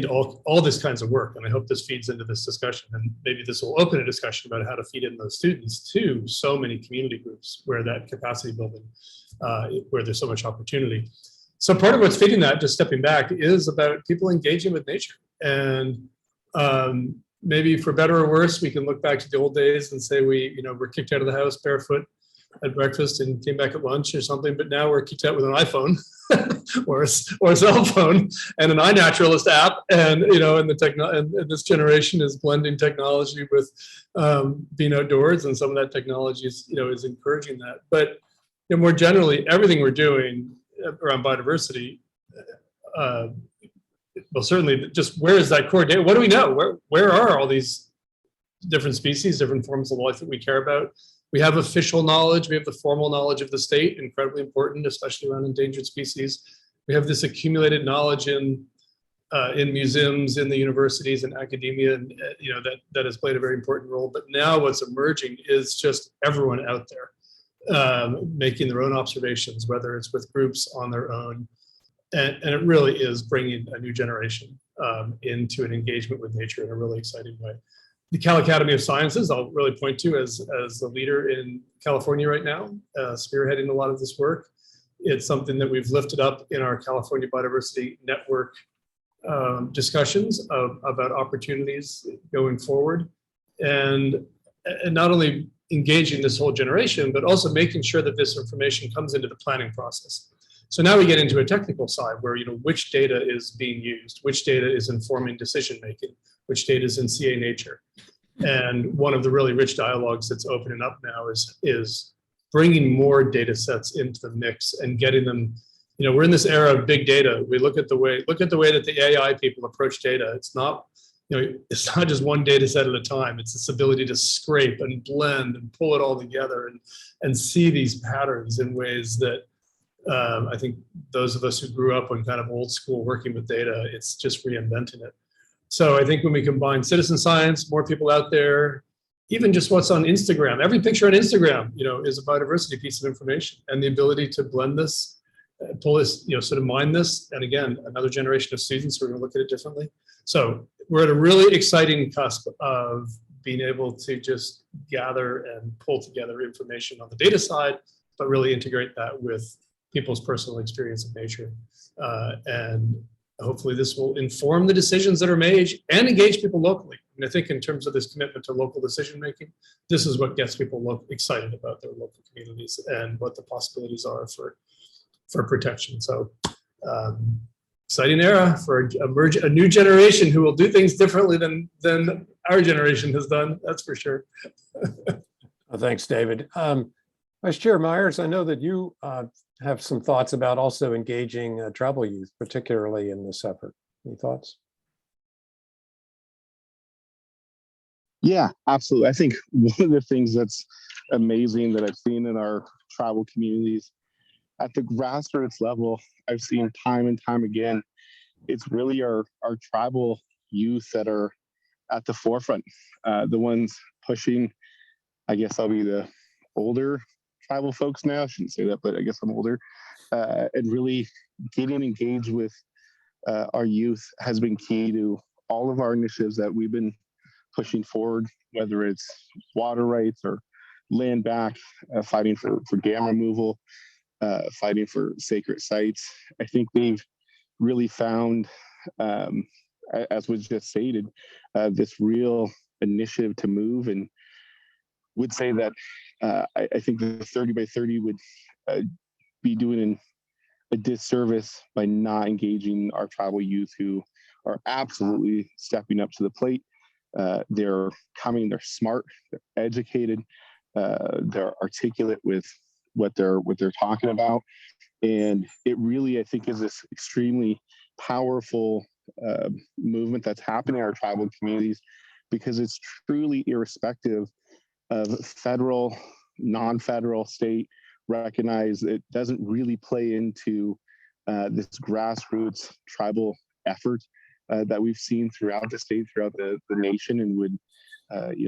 all this kinds of work. And I hope this feeds into this discussion, and maybe this will open a discussion about how to feed in those students to so many community groups where that capacity building, where there's so much opportunity. So part of what's feeding that, just stepping back, is about people engaging with nature. And maybe for better or worse, we can look back to the old days and say we're kicked out of the house barefoot at breakfast and came back at lunch or something, but now we're kicked out with an iPhone or a cell phone and an iNaturalist app. And and this generation is blending technology with being outdoors, and some of that technology is encouraging that. But more generally, everything we're doing around biodiversity, well, certainly just where is that core data? What do we know? Where are all these different species, different forms of life that we care about? We have official knowledge. We have the formal knowledge of the state, incredibly important, especially around endangered species. We have this accumulated knowledge in museums, in the universities, and academia, and that has played a very important role. But now what's emerging is just everyone out there making their own observations, whether it's with groups on their own. And it really is bringing a new generation into an engagement with nature in a really exciting way. The Cal Academy of Sciences, I'll really point to as the leader in California right now, spearheading a lot of this work. It's something that we've lifted up in our California Biodiversity Network discussions about opportunities going forward. And not only engaging this whole generation, but also making sure that this information comes into the planning process. So now we get into a technical side where, which data is being used, which data is informing decision-making, which data is in CA Nature. And one of the really rich dialogues that's opening up now is bringing more data sets into the mix and getting them, we're in this era of big data. We look at the way that the AI people approach data. It's not just one data set at a time. It's this ability to scrape and blend and pull it all together and see these patterns in ways that I think those of us who grew up on kind of old school working with data, it's just reinventing it. So I think when we combine citizen science, more people out there, even just what's on Instagram, every picture on Instagram, is a biodiversity piece of information, and the ability to blend this, pull this, sort of mine this. And again, another generation of students who are going to look at it differently. So we're at a really exciting cusp of being able to just gather and pull together information on the data side, but really integrate that with people's personal experience of nature. And hopefully this will inform the decisions that are made and engage people locally. And I think in terms of this commitment to local decision making, this is what gets people excited about their local communities and what the possibilities are for protection. So exciting era for a new generation who will do things differently than our generation has done. That's for sure. Well, thanks, David. Vice Chair Myers, I know that you have some thoughts about also engaging tribal youth, particularly in this effort. Any thoughts? Yeah, absolutely. I think one of the things that's amazing that I've seen in our tribal communities at the grassroots level, I've seen time and time again, it's really our tribal youth that are at the forefront, the ones pushing. I guess I'll be the older tribal folks now. I shouldn't say that, but I guess I'm older. And really getting engaged with our youth has been key to all of our initiatives that we've been pushing forward, whether it's water rights or land back, fighting for dam removal, fighting for sacred sites. I think they've really found, as was just stated, this real initiative to move, and would say that I think the 30 by 30 would be doing a disservice by not engaging our tribal youth who are absolutely stepping up to the plate. They're coming, they're smart, they're educated, they're articulate with what they're talking about. And it really, I think, is this extremely powerful movement that's happening in our tribal communities, because it's truly irrespective of federal, non-federal, state, recognize it doesn't really play into this grassroots tribal effort that we've seen throughout the state, throughout the nation, and would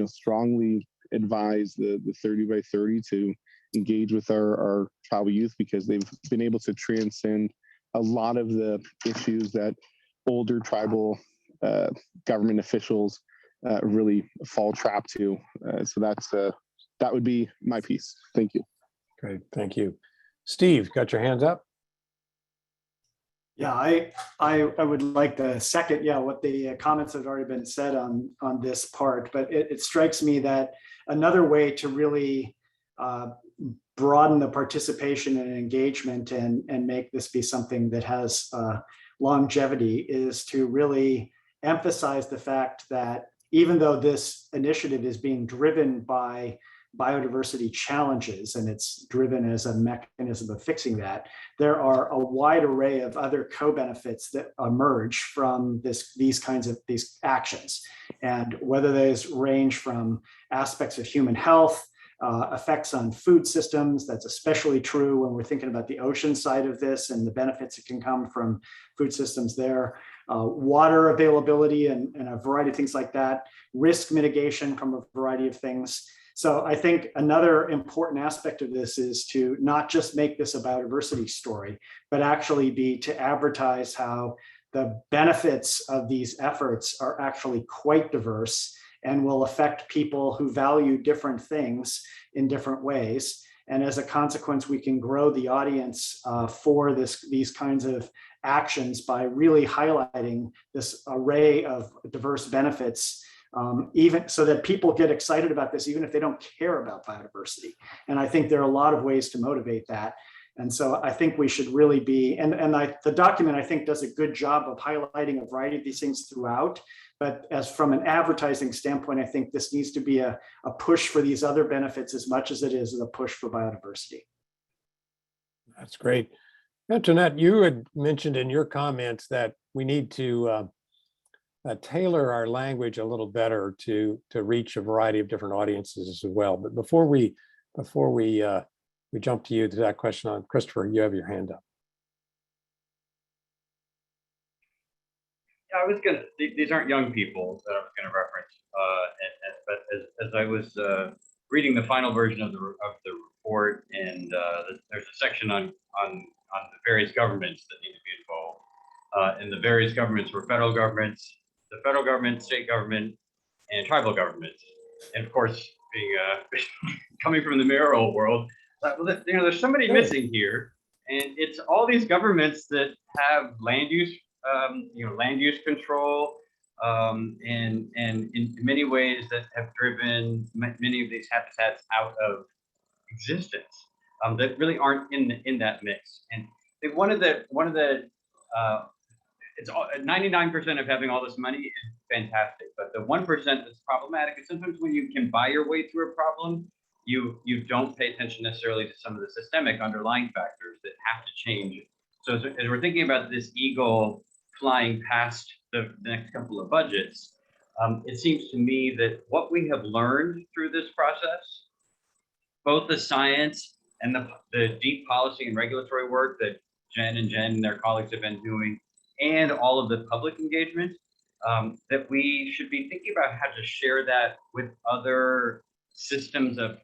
strongly advise the 30 by 30 to engage with our tribal youth, because they've been able to transcend a lot of the issues that older tribal government officials really fall trap to. So that would be my piece. Thank you. Great, thank you. Steve, got your hands up? Yeah, I would like to second, what the comments have already been said on this part, but it strikes me that another way to really broaden the participation and engagement and make this be something that has longevity is to really emphasize the fact that even though this initiative is being driven by biodiversity challenges and it's driven as a mechanism of fixing that, there are a wide array of other co-benefits that emerge from these actions. And whether those range from aspects of human health, effects on food systems, that's especially true when we're thinking about the ocean side of this and the benefits that can come from food systems there, water availability and a variety of things like that, risk mitigation from a variety of things. So I think another important aspect of this is to not just make this a biodiversity story, but actually be to advertise how the benefits of these efforts are actually quite diverse and will affect people who value different things in different ways. And as a consequence, we can grow the audience for these kinds of actions by really highlighting this array of diverse benefits, even so that people get excited about this, even if they don't care about biodiversity. And I think there are a lot of ways to motivate that. And so I think we should really be, the document I think does a good job of highlighting a variety of these things throughout. But as from an advertising standpoint, I think this needs to be a push for these other benefits as much as it is a push for biodiversity. That's great. Antoinette, you had mentioned in your comments that we need to tailor our language a little better to reach a variety of different audiences as well. But before we jump to you to that question on Christopher, you have your hand up. Yeah, I was gonna. These aren't young people that I was gonna reference, but as I was reading the final version of the report, and there's a section on the various governments that need to be involved, and the various governments were federal governments, the federal government, state government, and tribal governments, and of course, being coming from the mayoral world, there's somebody missing here, and it's all these governments that have land use land use control, and in many ways that have driven many of these habitats out of existence, that really aren't in that mix. And I think one of the it's 99% of having all this money is fantastic, but the 1% that's problematic is sometimes when you can buy your way through a problem, you don't pay attention necessarily to some of the systemic underlying factors that have to change. So as we're thinking about this eagle flying past the next couple of budgets, it seems to me that what we have learned through this process, both the science and the deep policy and regulatory work that Jen and their colleagues have been doing, and all of the public engagement, that we should be thinking about how to share that with other systems of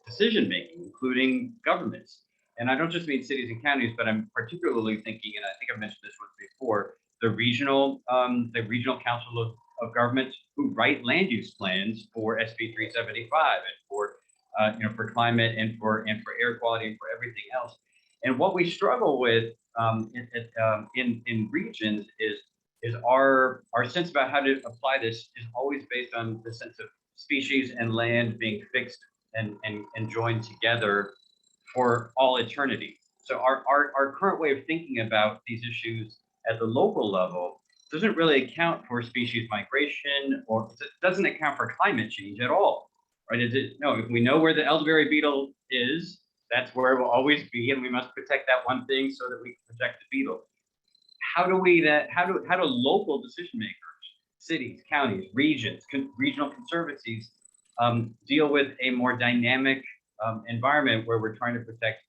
decision-making, including governments. And I don't just mean cities and counties, but I'm particularly thinking, and I think I've mentioned this once before, the regional council of governments who write land use plans for SB 375 and for for climate and for air quality and for everything else. And what we struggle with in regions is our sense about how to apply this is always based on the sense of species and land being fixed and joined together for all eternity. So our current way of thinking about these issues at the local level doesn't really account for species migration, or it doesn't account for climate change at all, right? If we know where the elderberry beetle is, that's where it will always be, and we must protect that one thing so that we can protect the beetle. How do local decision makers, cities, counties, regions, regional conservancies deal with a more dynamic environment where we're trying to protect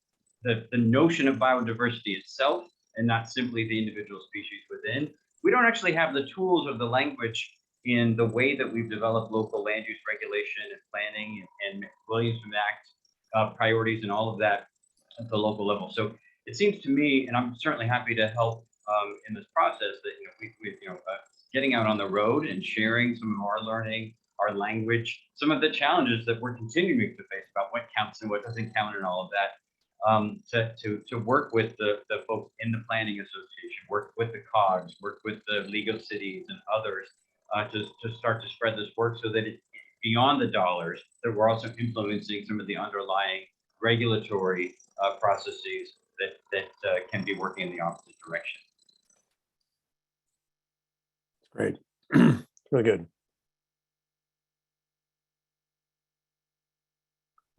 the notion of biodiversity itself and not simply the individual species within? We don't actually have the tools or the language in the way that we've developed local land use regulation and planning and Williamson Act priorities and all of that at the local level. So it seems to me, and I'm certainly happy to help in this process, that we getting out on the road and sharing some of our learning, our language, some of the challenges that we're continuing to face about what counts and what doesn't count and all of that, to work with the folks in the Planning Association, work with the COGS, work with the League of Cities and others, to start to spread this work so that it's beyond the dollars, that we're also influencing some of the underlying regulatory processes that can be working in the opposite direction. Great. Really good.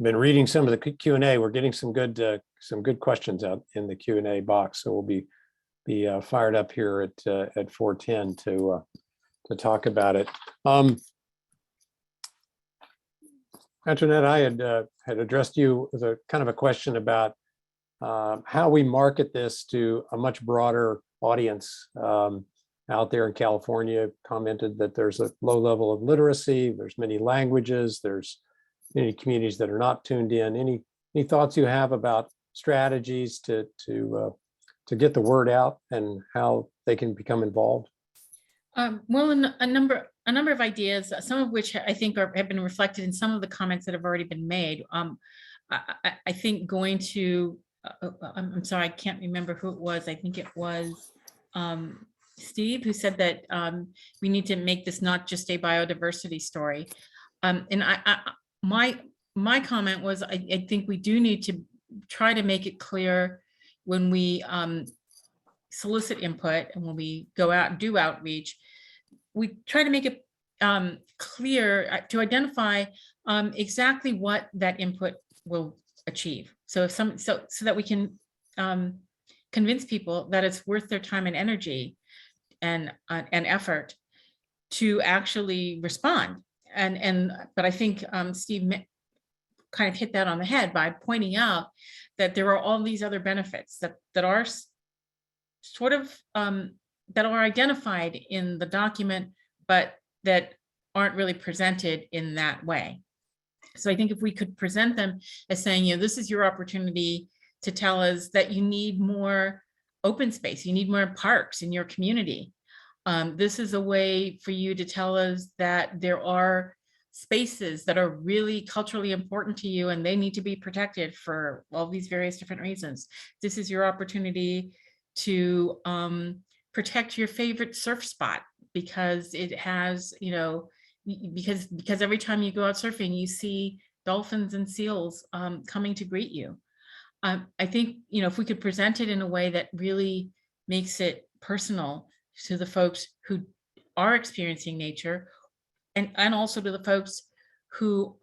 Been reading some of the Q&A. We're getting some good questions out in the Q&A box, so we'll be fired up here at 4:10 to talk about it. Antoinette, I had addressed you with a kind of a question about how we market this to a much broader audience out there in California. Commented that there's a low level of literacy, there's many languages, there's many communities that are not tuned in. Any thoughts you have about strategies to get the word out and how they can become involved? Well, a number of ideas, some of which I think have been reflected in some of the comments that have already been made. I think going to, I'm sorry, I can't remember who it was. I think it was Steve who said that we need to make this not just a biodiversity story. And my comment was, I think we do need to try to make it clear when we solicit input and when we go out and do outreach, we try to make it clear to identify exactly what that input will achieve. So that we can convince people that it's worth their time and energy and effort to actually respond. But I think Steve kind of hit that on the head by pointing out that there are all these other benefits that are sort of that are identified in the document, but that aren't really presented in that way. So I think if we could present them as saying, this is your opportunity to tell us that you need more open space, you need more parks in your community. This is a way for you to tell us that there are spaces that are really culturally important to you and they need to be protected for all these various different reasons. This is your opportunity to protect your favorite surf spot because it has, because every time you go out surfing, you see dolphins and seals coming to greet you. I think, if we could present it in a way that really makes it personal to the folks who are experiencing nature and also to the folks who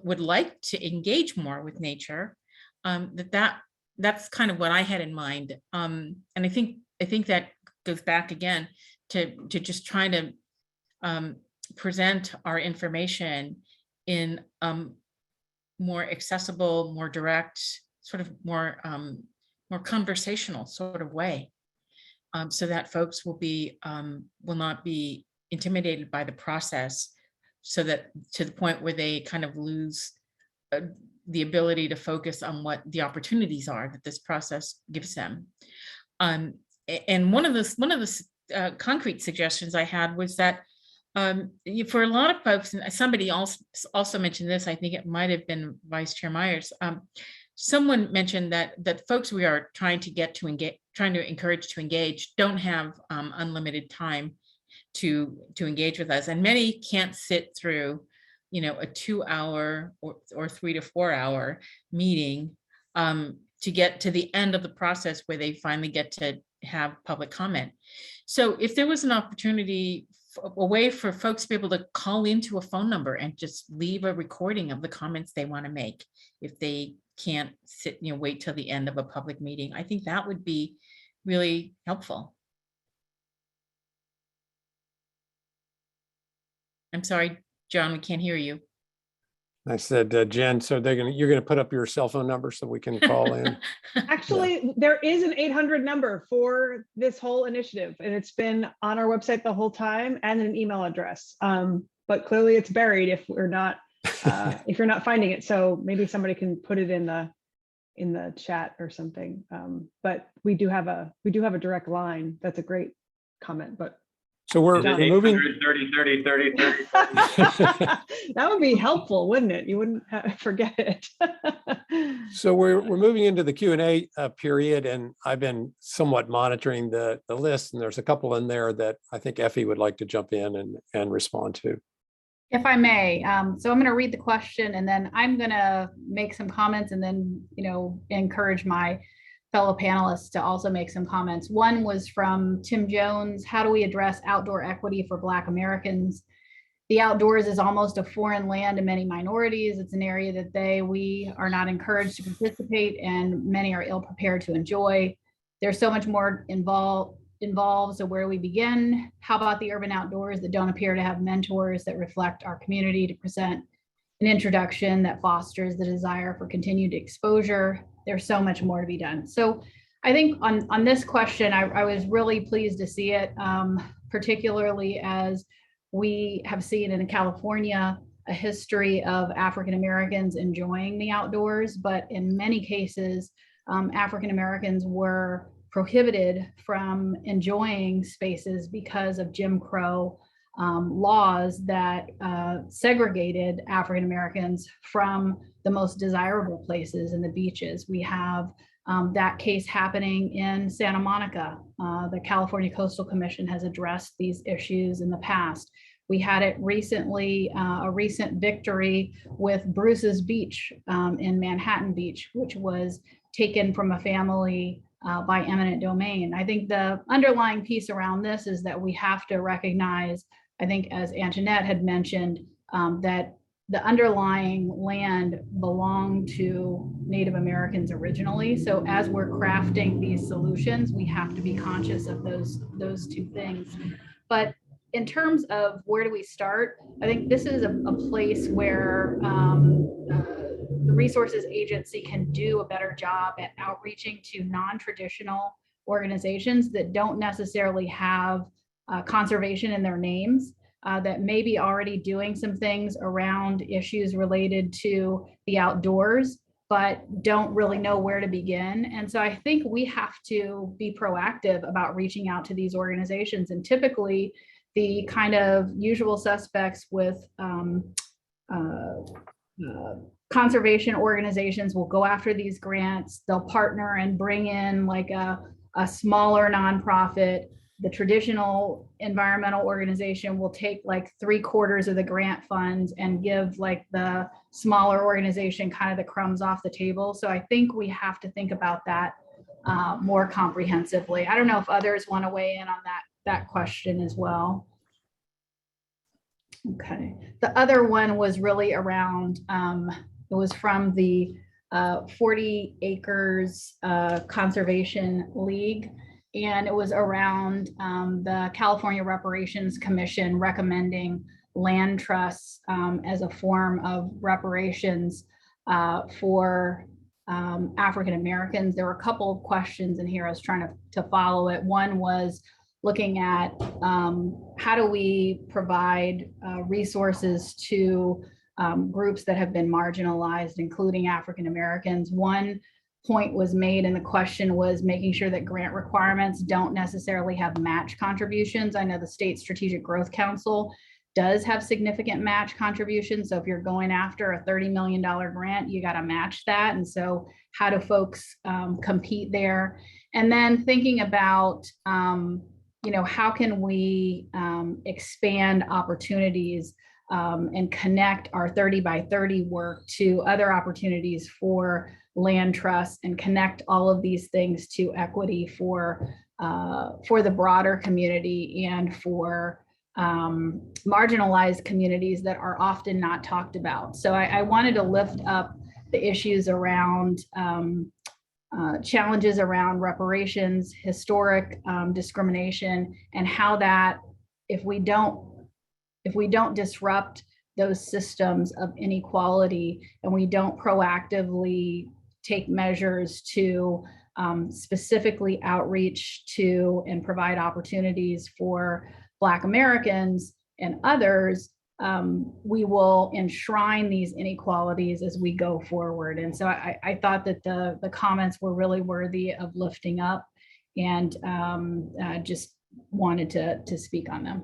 would like to engage more with nature, that's kind of what I had in mind. And I think that goes back again to just trying to present our information in more accessible, more direct, sort of more conversational sort of way, so that folks will not be intimidated by the process, so that to the point where they kind of lose the ability to focus on what the opportunities are that this process gives them. And one of the concrete suggestions I had was that for a lot of folks, and somebody else also mentioned this, I think it might have been Vice Chair Myers, someone mentioned that folks we are trying to encourage to engage don't have unlimited time to engage with us, and many can't sit through a 2-hour or 3 to 4 hour meeting to get to the end of the process where they finally get to have public comment. So if there was an opportunity, a way for folks to be able to call into a phone number and just leave a recording of the comments they want to make, if they can't sit, wait till the end of a public meeting, I think that would be really helpful. I'm sorry, John, we can't hear you. I said, Jen, so you're gonna put up your cell phone number so we can call in? Actually, there is an 800 number for this whole initiative, and it's been on our website the whole time, and an email address. But clearly it's buried if we're not, if you're not finding it. So maybe somebody can put it in the chat or something. But we do have a direct line. That's a great comment, but. So we're moving. 30, 30, 30, 30. That would be helpful, wouldn't it? You wouldn't forget it. So we're moving into the Q&A period, and I've been somewhat monitoring the list, and there's a couple in there that I think Effie would like to jump in and respond to. If I may, so I'm going to read the question, and then I'm going to make some comments, and then encourage my fellow panelists to also make some comments. One was from Tim Jones. How do we address outdoor equity for Black Americans? The outdoors is almost a foreign land to many minorities. It's an area that we are not encouraged to participate, and many are ill prepared to enjoy. There's so much more involved. So where do we begin? How about the urban outdoors that don't appear to have mentors that reflect our community to present an introduction that fosters the desire for continued exposure? There's so much more to be done. So I think on this question, I was really pleased to see it, particularly as we have seen in California a history of African Americans enjoying the outdoors, but in many cases, African Americans were prohibited from enjoying spaces because of Jim Crow laws that segregated African Americans from the most desirable places in the beaches. We have that case happening in Santa Monica. The California Coastal Commission has addressed these issues in the past. We had it recently, a recent victory with Bruce's Beach in Manhattan Beach, which was taken from a family by eminent domain. I think the underlying piece around this is that we have to recognize, I think as Antoinette had mentioned, that the underlying land belonged to Native Americans originally. So as we're crafting these solutions, we have to be conscious of those two things. But in terms of where do we start, I think this is a place where the Resources Agency can do a better job at outreaching to non-traditional organizations that don't necessarily have conservation in their names, that may be already doing some things around issues related to the outdoors, but don't really know where to begin. And so I think we have to be proactive about reaching out to these organizations. And typically the kind of usual suspects with conservation organizations will go after these grants. They'll partner and bring in like a smaller nonprofit the traditional environmental organization will take like 3/4 of the grant funds and give like the smaller organization kind of the crumbs off the table. So I think we have to think about that more comprehensively. I don't know if others want to weigh in on that question as well. Okay, the other one was really around, it was from the 40 Acres Conservation League, and it was around the California Reparations Commission recommending land trusts as a form of reparations for African Americans. There were a couple of questions in here. I was trying to follow it. One was looking at how do we provide resources to groups that have been marginalized, including African Americans. One point was made, and the question was making sure that grant requirements don't necessarily have match contributions. I know the State Strategic Growth Council does have significant match contributions. So if you're going after a $30 million grant, you got to match that. And so how do folks compete there? And then thinking about, how can we expand opportunities and connect our 30 by 30 work to other opportunities for land trusts, and connect all of these things to equity for the broader community and for marginalized communities that are often not talked about. So I wanted to lift up the issues around challenges around reparations, historic discrimination, and how that, if we don't disrupt those systems of inequality, and we don't proactively take measures to specifically outreach to and provide opportunities for Black Americans and others, we will enshrine these inequalities as we go forward. And so I thought that the comments were really worthy of lifting up, and just wanted to speak on them.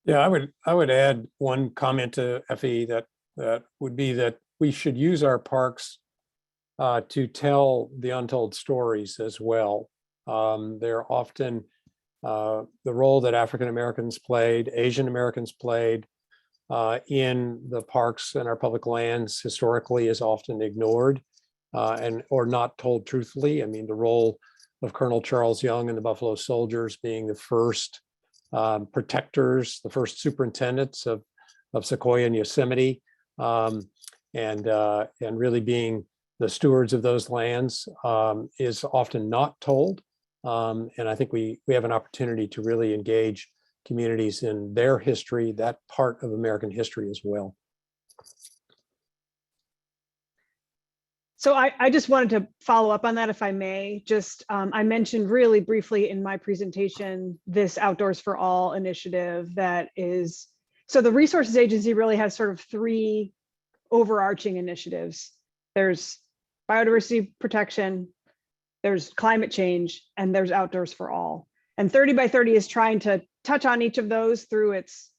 Yeah, I would add one comment to Effie that would be that we should use our parks to tell the untold stories as well. They're often the role that African Americans played, Asian Americans played in the parks and our public lands historically is often ignored or not told truthfully. I mean, the role of Colonel Charles Young and the Buffalo Soldiers being the first protectors, the first superintendents of Sequoia and Yosemite, and really being the stewards of those lands is often not told. And I think we have an opportunity to really engage communities in their history, that part of American history as well. So I just wanted to follow up on that, if I may. Just I mentioned really briefly in my presentation this Outdoors for All initiative that is, so the Resources Agency really has sort of three overarching initiatives. There's biodiversity protection, there's climate change, and there's Outdoors for All. And 30 by 30 is trying to touch on each of those through its,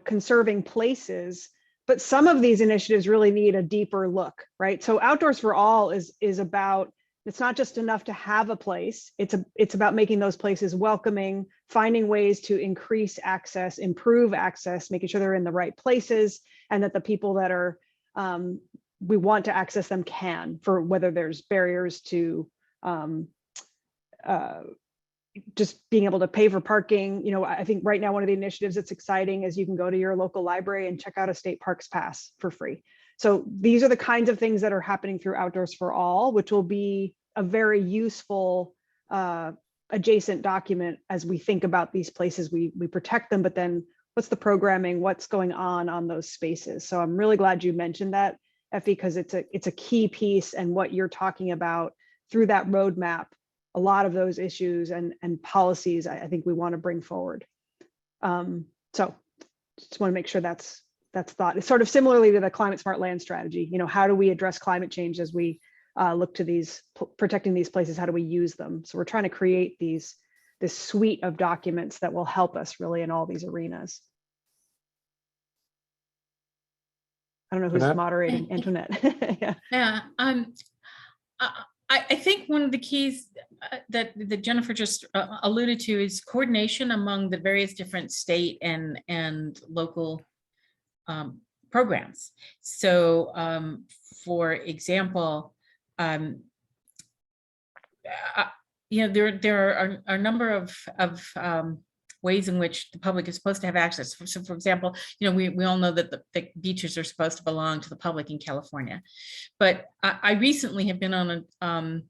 conserving places. But some of these initiatives really need a deeper look, right? So Outdoors for All is about, it's not just enough to have a place, it's about making those places welcoming, finding ways to increase access, improve access, making sure they're in the right places, and that the people that are, we want to access them can, for whether there's barriers to just being able to pay for parking. I think right now one of the initiatives that's exciting is you can go to your local library and check out a state parks pass for free. So these are the kinds of things that are happening through Outdoors for All, which will be a very useful adjacent document as we think about these places. We protect them, but then what's the programming, what's going on those spaces? So I'm really glad you mentioned that, Effie, because it's a key piece, and what you're talking about through that roadmap, a lot of those issues and policies I think we want to bring forward. So just want to make sure that's thought. It's sort of similarly to the climate smart land strategy. How do we address climate change as we look to these protecting these places? How do we use them? So we're trying to create this suite of documents that will help us really in all these arenas. I don't know who's moderating, Antoinette. Yeah. Yeah. I think one of the keys that Jennifer just alluded to is coordination among the various different state and local programs. So, for example, there are a number of ways in which the public is supposed to have access. So, for example, we all know that the beaches are supposed to belong to the public in California, but I recently have been on a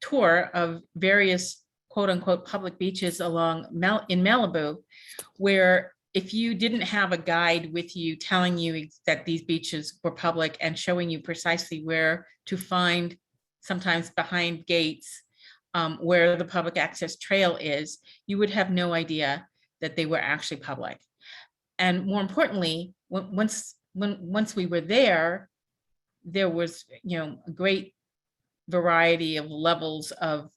tour of various quote unquote public beaches in Malibu, where if you didn't have a guide with you telling you that these beaches were public and showing you precisely where to find, sometimes behind gates, where the public access trail is, you would have no idea that they were actually public. And more importantly, once we were there was a great variety of levels of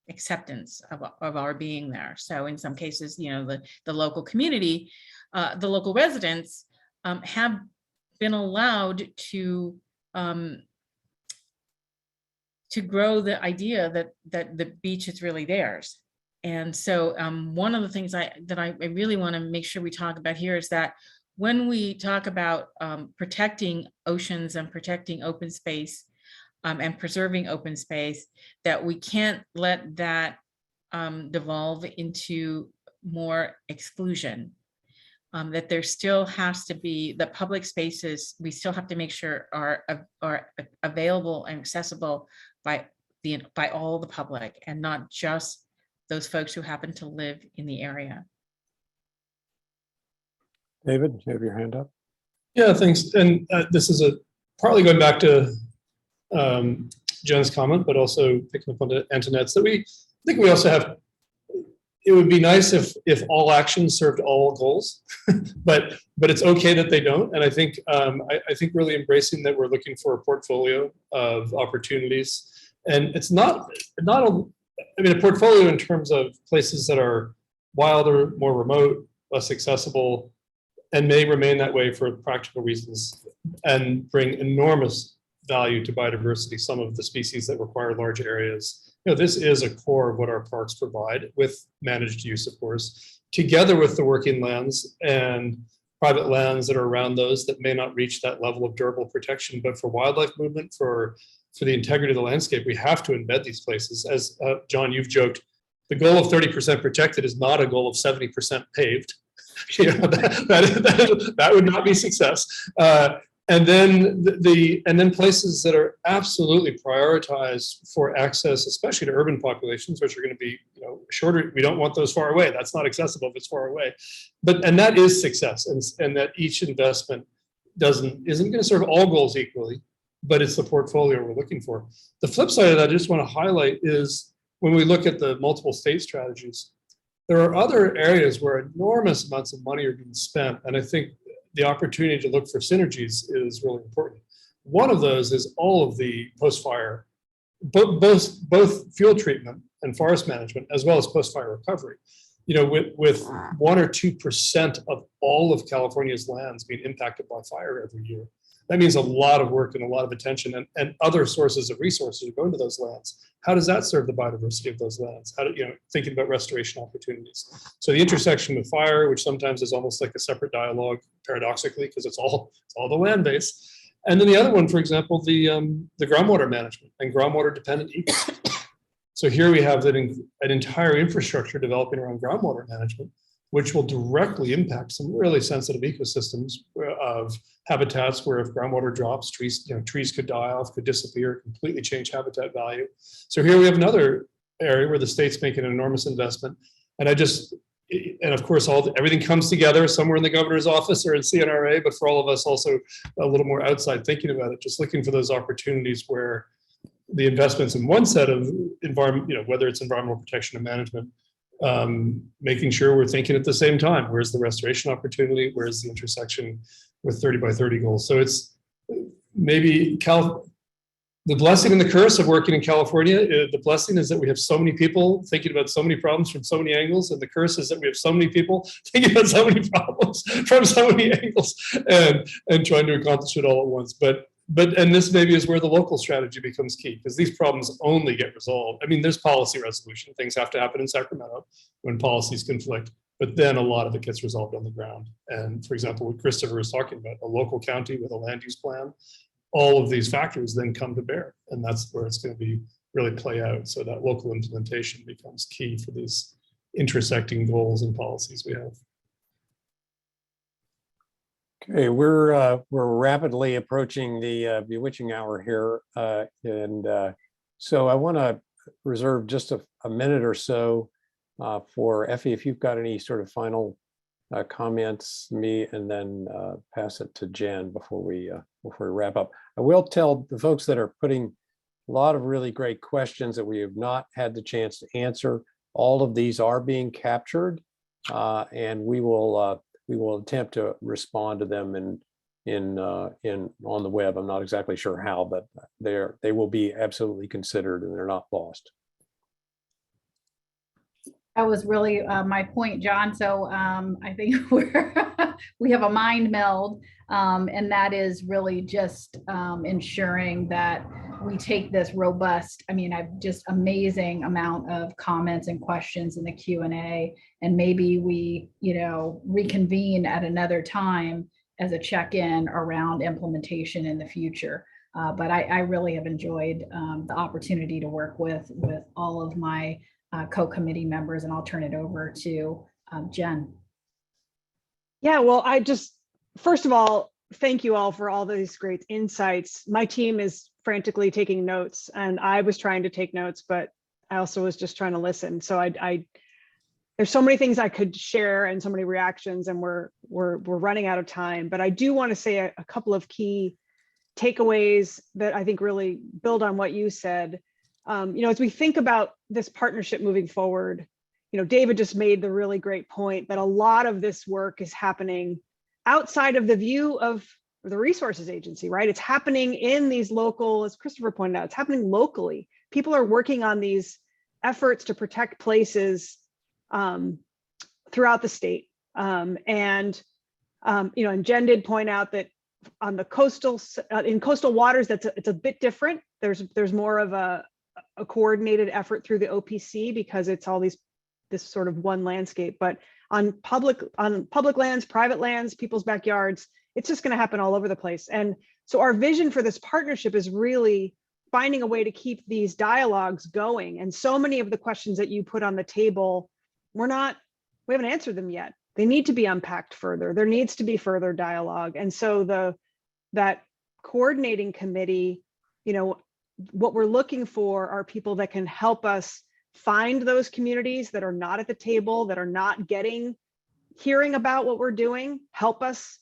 acceptance of our being there. So in some cases, the local community, the local residents have been allowed to grow the idea that the beach is really theirs. And so one of the things that I really want to make sure we talk about here is that when we talk about protecting oceans and protecting open space and preserving open space, that we can't let that devolve into more exclusion. That there still has to be the public spaces, we still have to make sure are available and accessible by all the public, and not just those folks who happen to live in the area. David, you have your hand up. Yeah, thanks. And this is partly going back to Jen's comment, but also picking up on Antoinette's, that I think we also have, it would be nice if all actions served all goals, but it's okay that they don't. And I think really embracing that we're looking for a portfolio of opportunities, and it's not a portfolio in terms of places that are wilder, more remote, less accessible, and may remain that way for practical reasons and bring enormous value to biodiversity, some of the species that require large areas. This is a core of what our parks provide, with managed use, of course, together with the working lands and private lands that are around those that may not reach that level of durable protection. But for wildlife movement, for the integrity of the landscape, we have to embed these places. As John, you've joked, the goal of 30% protected is not a goal of 70% paved. That would not be success. And then places that are absolutely prioritized for access, especially to urban populations, which are going to be shorter. We don't want those far away. That's not accessible if it's far away. And that is success, and that each investment isn't going to serve all goals equally, but it's the portfolio we're looking for. The flip side of that I just want to highlight is when we look at the multiple state strategies, there are other areas where enormous amounts of money are being spent, and I think the opportunity to look for synergies is really important. One of those is all of the post-fire, both fuel treatment and forest management, as well as post-fire recovery. With 1 or 2% of all of California's lands being impacted by fire every year, that means a lot of work and a lot of attention and other sources of resources are going to those lands. How does that serve the biodiversity of those lands? Thinking about restoration opportunities. So the intersection with fire, which sometimes is almost like a separate dialogue, paradoxically, because it's all the land base. And then the other one, for example, the groundwater management and groundwater dependent ecosystems. So here we have an entire infrastructure developing around groundwater management, which will directly impact some really sensitive ecosystems of habitats where if groundwater drops, trees could die off, could disappear, completely change habitat value. So here we have another area where the state's making an enormous investment. And of course, everything comes together somewhere in the governor's office or in CNRA, but for all of us also a little more outside thinking about it, just looking for those opportunities where the investments in one set of environment, whether it's environmental protection and management, making sure we're thinking at the same time, where's the restoration opportunity, where's the intersection with 30 by 30 goals. So it's maybe the blessing and the curse of working in California. The blessing is that we have so many people thinking about so many problems from so many angles, and the curse is that we have so many people thinking about so many problems from so many angles and trying to accomplish it all at once. But and this maybe is where the local strategy becomes key, because these problems only get resolved. I mean, there's policy resolution. Things have to happen in Sacramento when policies conflict, but then a lot of it gets resolved on the ground. And for example, what Christopher was talking about, a local county with a land use plan, all of these factors then come to bear, and that's where it's going to be really play out. So that local implementation becomes key for these intersecting goals and policies we have. Okay, we're rapidly approaching the bewitching hour here, and so I want to reserve just a minute or so for Effie, if you've got any sort of final comments, me, and then pass it to Jen before we wrap up. I will tell the folks that are putting a lot of really great questions that we have not had the chance to answer. All of these are being captured, and we will attempt to respond to them on the web. I'm not exactly sure how, but they will be absolutely considered, and they're not lost. That was really my point, John. So I think we have a mind meld, and that is really just ensuring that we take this robust, I've just amazing amount of comments and questions in the Q&A, and maybe we, reconvene at another time as a check-in around implementation in the future. But I really have enjoyed the opportunity to work with all of my co-committee members, and I'll turn it over to Jen. Yeah, well, first of all, thank you all for all these great insights. My team is frantically taking notes, and I was trying to take notes, but I also was just trying to listen. So there's so many things I could share and so many reactions, and we're running out of time. But I do want to say a couple of key takeaways that I think really build on what you said. As we think about this partnership moving forward, David just made the really great point that a lot of this work is happening outside of the view of the resources agency, right? It's happening in these local, as Christopher pointed out, it's happening locally. People are working on these efforts to protect places throughout the state. And Jen did point out that on the in coastal waters, it's a bit different. There's more of a coordinated effort through the OPC because it's all this sort of one landscape. But on public lands, private lands, people's backyards, it's just going to happen all over the place. And so our vision for this partnership is really finding a way to keep these dialogues going. And so many of the questions that you put on the table, we haven't answered them yet. They need to be unpacked further. There needs to be further dialogue. And so that coordinating committee, what we're looking for are people that can help us find those communities that are not at the table, that are not hearing about what we're doing, help us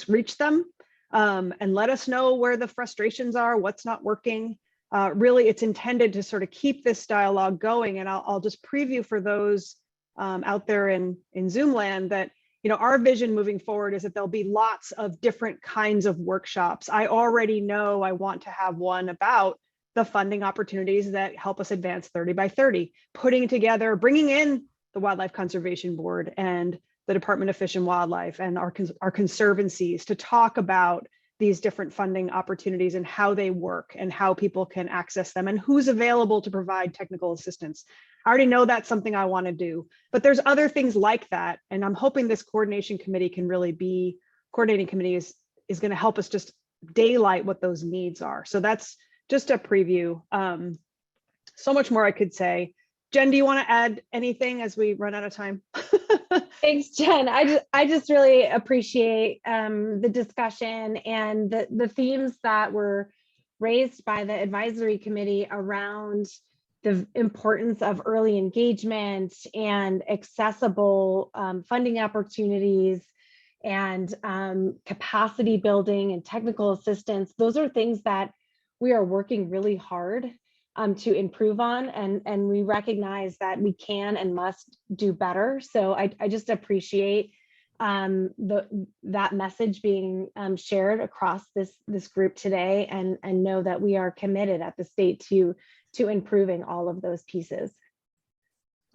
reach them, and let us know where the frustrations are, what's not working. Really, it's intended to sort of keep this dialogue going. And I'll just preview for those out there in Zoom land that, our vision moving forward is that there'll be lots of different kinds of workshops. I already know I want to have one about the funding opportunities that help us advance 30 by 30, bringing in the Wildlife Conservation Board and the Department of Fish and Wildlife and our conservancies to talk about these different funding opportunities and how they work and how people can access them and who's available to provide technical assistance. I already know that's something I want to do, but there's other things like that. And I'm hoping this coordinating committee is going to help us just daylight what those needs are. So that's just a preview. So much more I could say. Jen, do you want to add anything as we run out of time? Thanks, Jen. I just really appreciate the discussion and the themes that were raised by the advisory committee around the importance of early engagement and accessible funding opportunities and capacity building and technical assistance. Those are things that we are working really hard to improve on, and we recognize that we can and must do better. So I just appreciate that message being shared across this group today, and know that we are committed at the state to improving all of those pieces.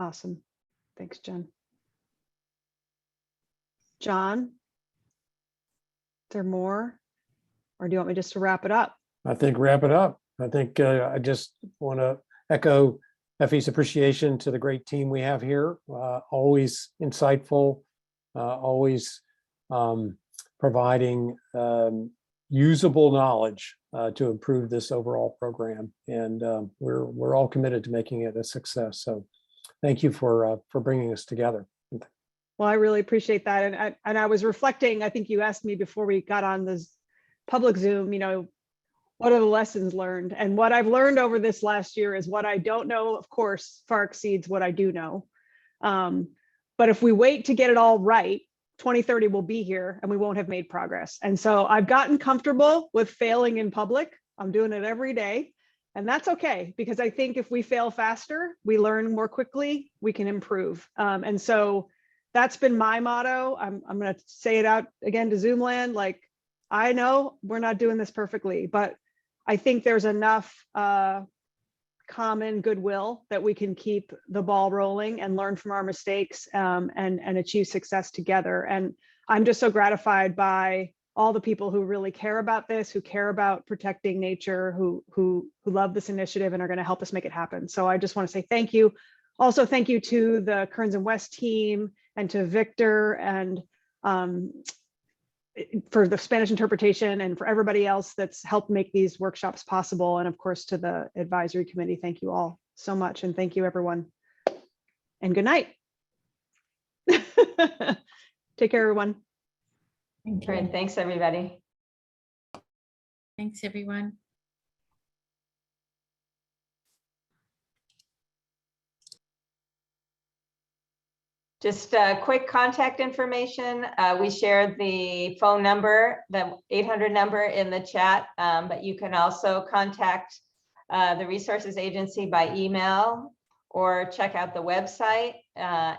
Awesome. Thanks, Jen. John, is there more? Or do you want me just to wrap it up? I think wrap it up. I think I just want to echo Effie's appreciation to the great team we have here. Always insightful, always providing usable knowledge to improve this overall program. And we're all committed to making it a success. So thank you for bringing us together. Well, I really appreciate that. And I was reflecting, I think you asked me before we got on this public Zoom, you know, what are the lessons learned? And what I've learned over this last year is what I don't know, of course, far exceeds what I do know. But if we wait to get it all right, 2030 will be here and we won't have made progress. And so I've gotten comfortable with failing in public. I'm doing it every day. And that's okay, because I think if we fail faster, we learn more quickly, we can improve. And so that's been my motto. I'm going to say it out again to Zoomland. Like, I know we're not doing this perfectly, but I think there's enough common goodwill that we can keep the ball rolling and learn from our mistakes and achieve success together. And I'm just so gratified by all the people who really care about this, who care about protecting nature, who love this initiative and are going to help us make it happen. So I just want to say thank you. Also, thank you to the Kearns and West team and to Victor and for the Spanish interpretation and for everybody else that's helped make these workshops possible. And of course, to the advisory committee, thank you all so much. And thank you, everyone. And good night. Take care, everyone. Great, thanks, everybody. Thanks, everyone. Just quick contact information. We shared the phone number, the 800 number in the chat, but you can also contact the Resources Agency by email or check out the website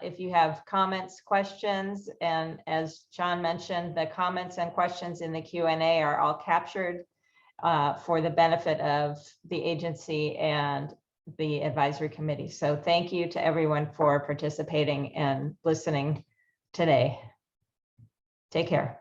if you have comments, questions. And as John mentioned, the comments and questions in the Q&A are all captured for the benefit of the agency and the advisory committee. So thank you to everyone for participating and listening today. Take care.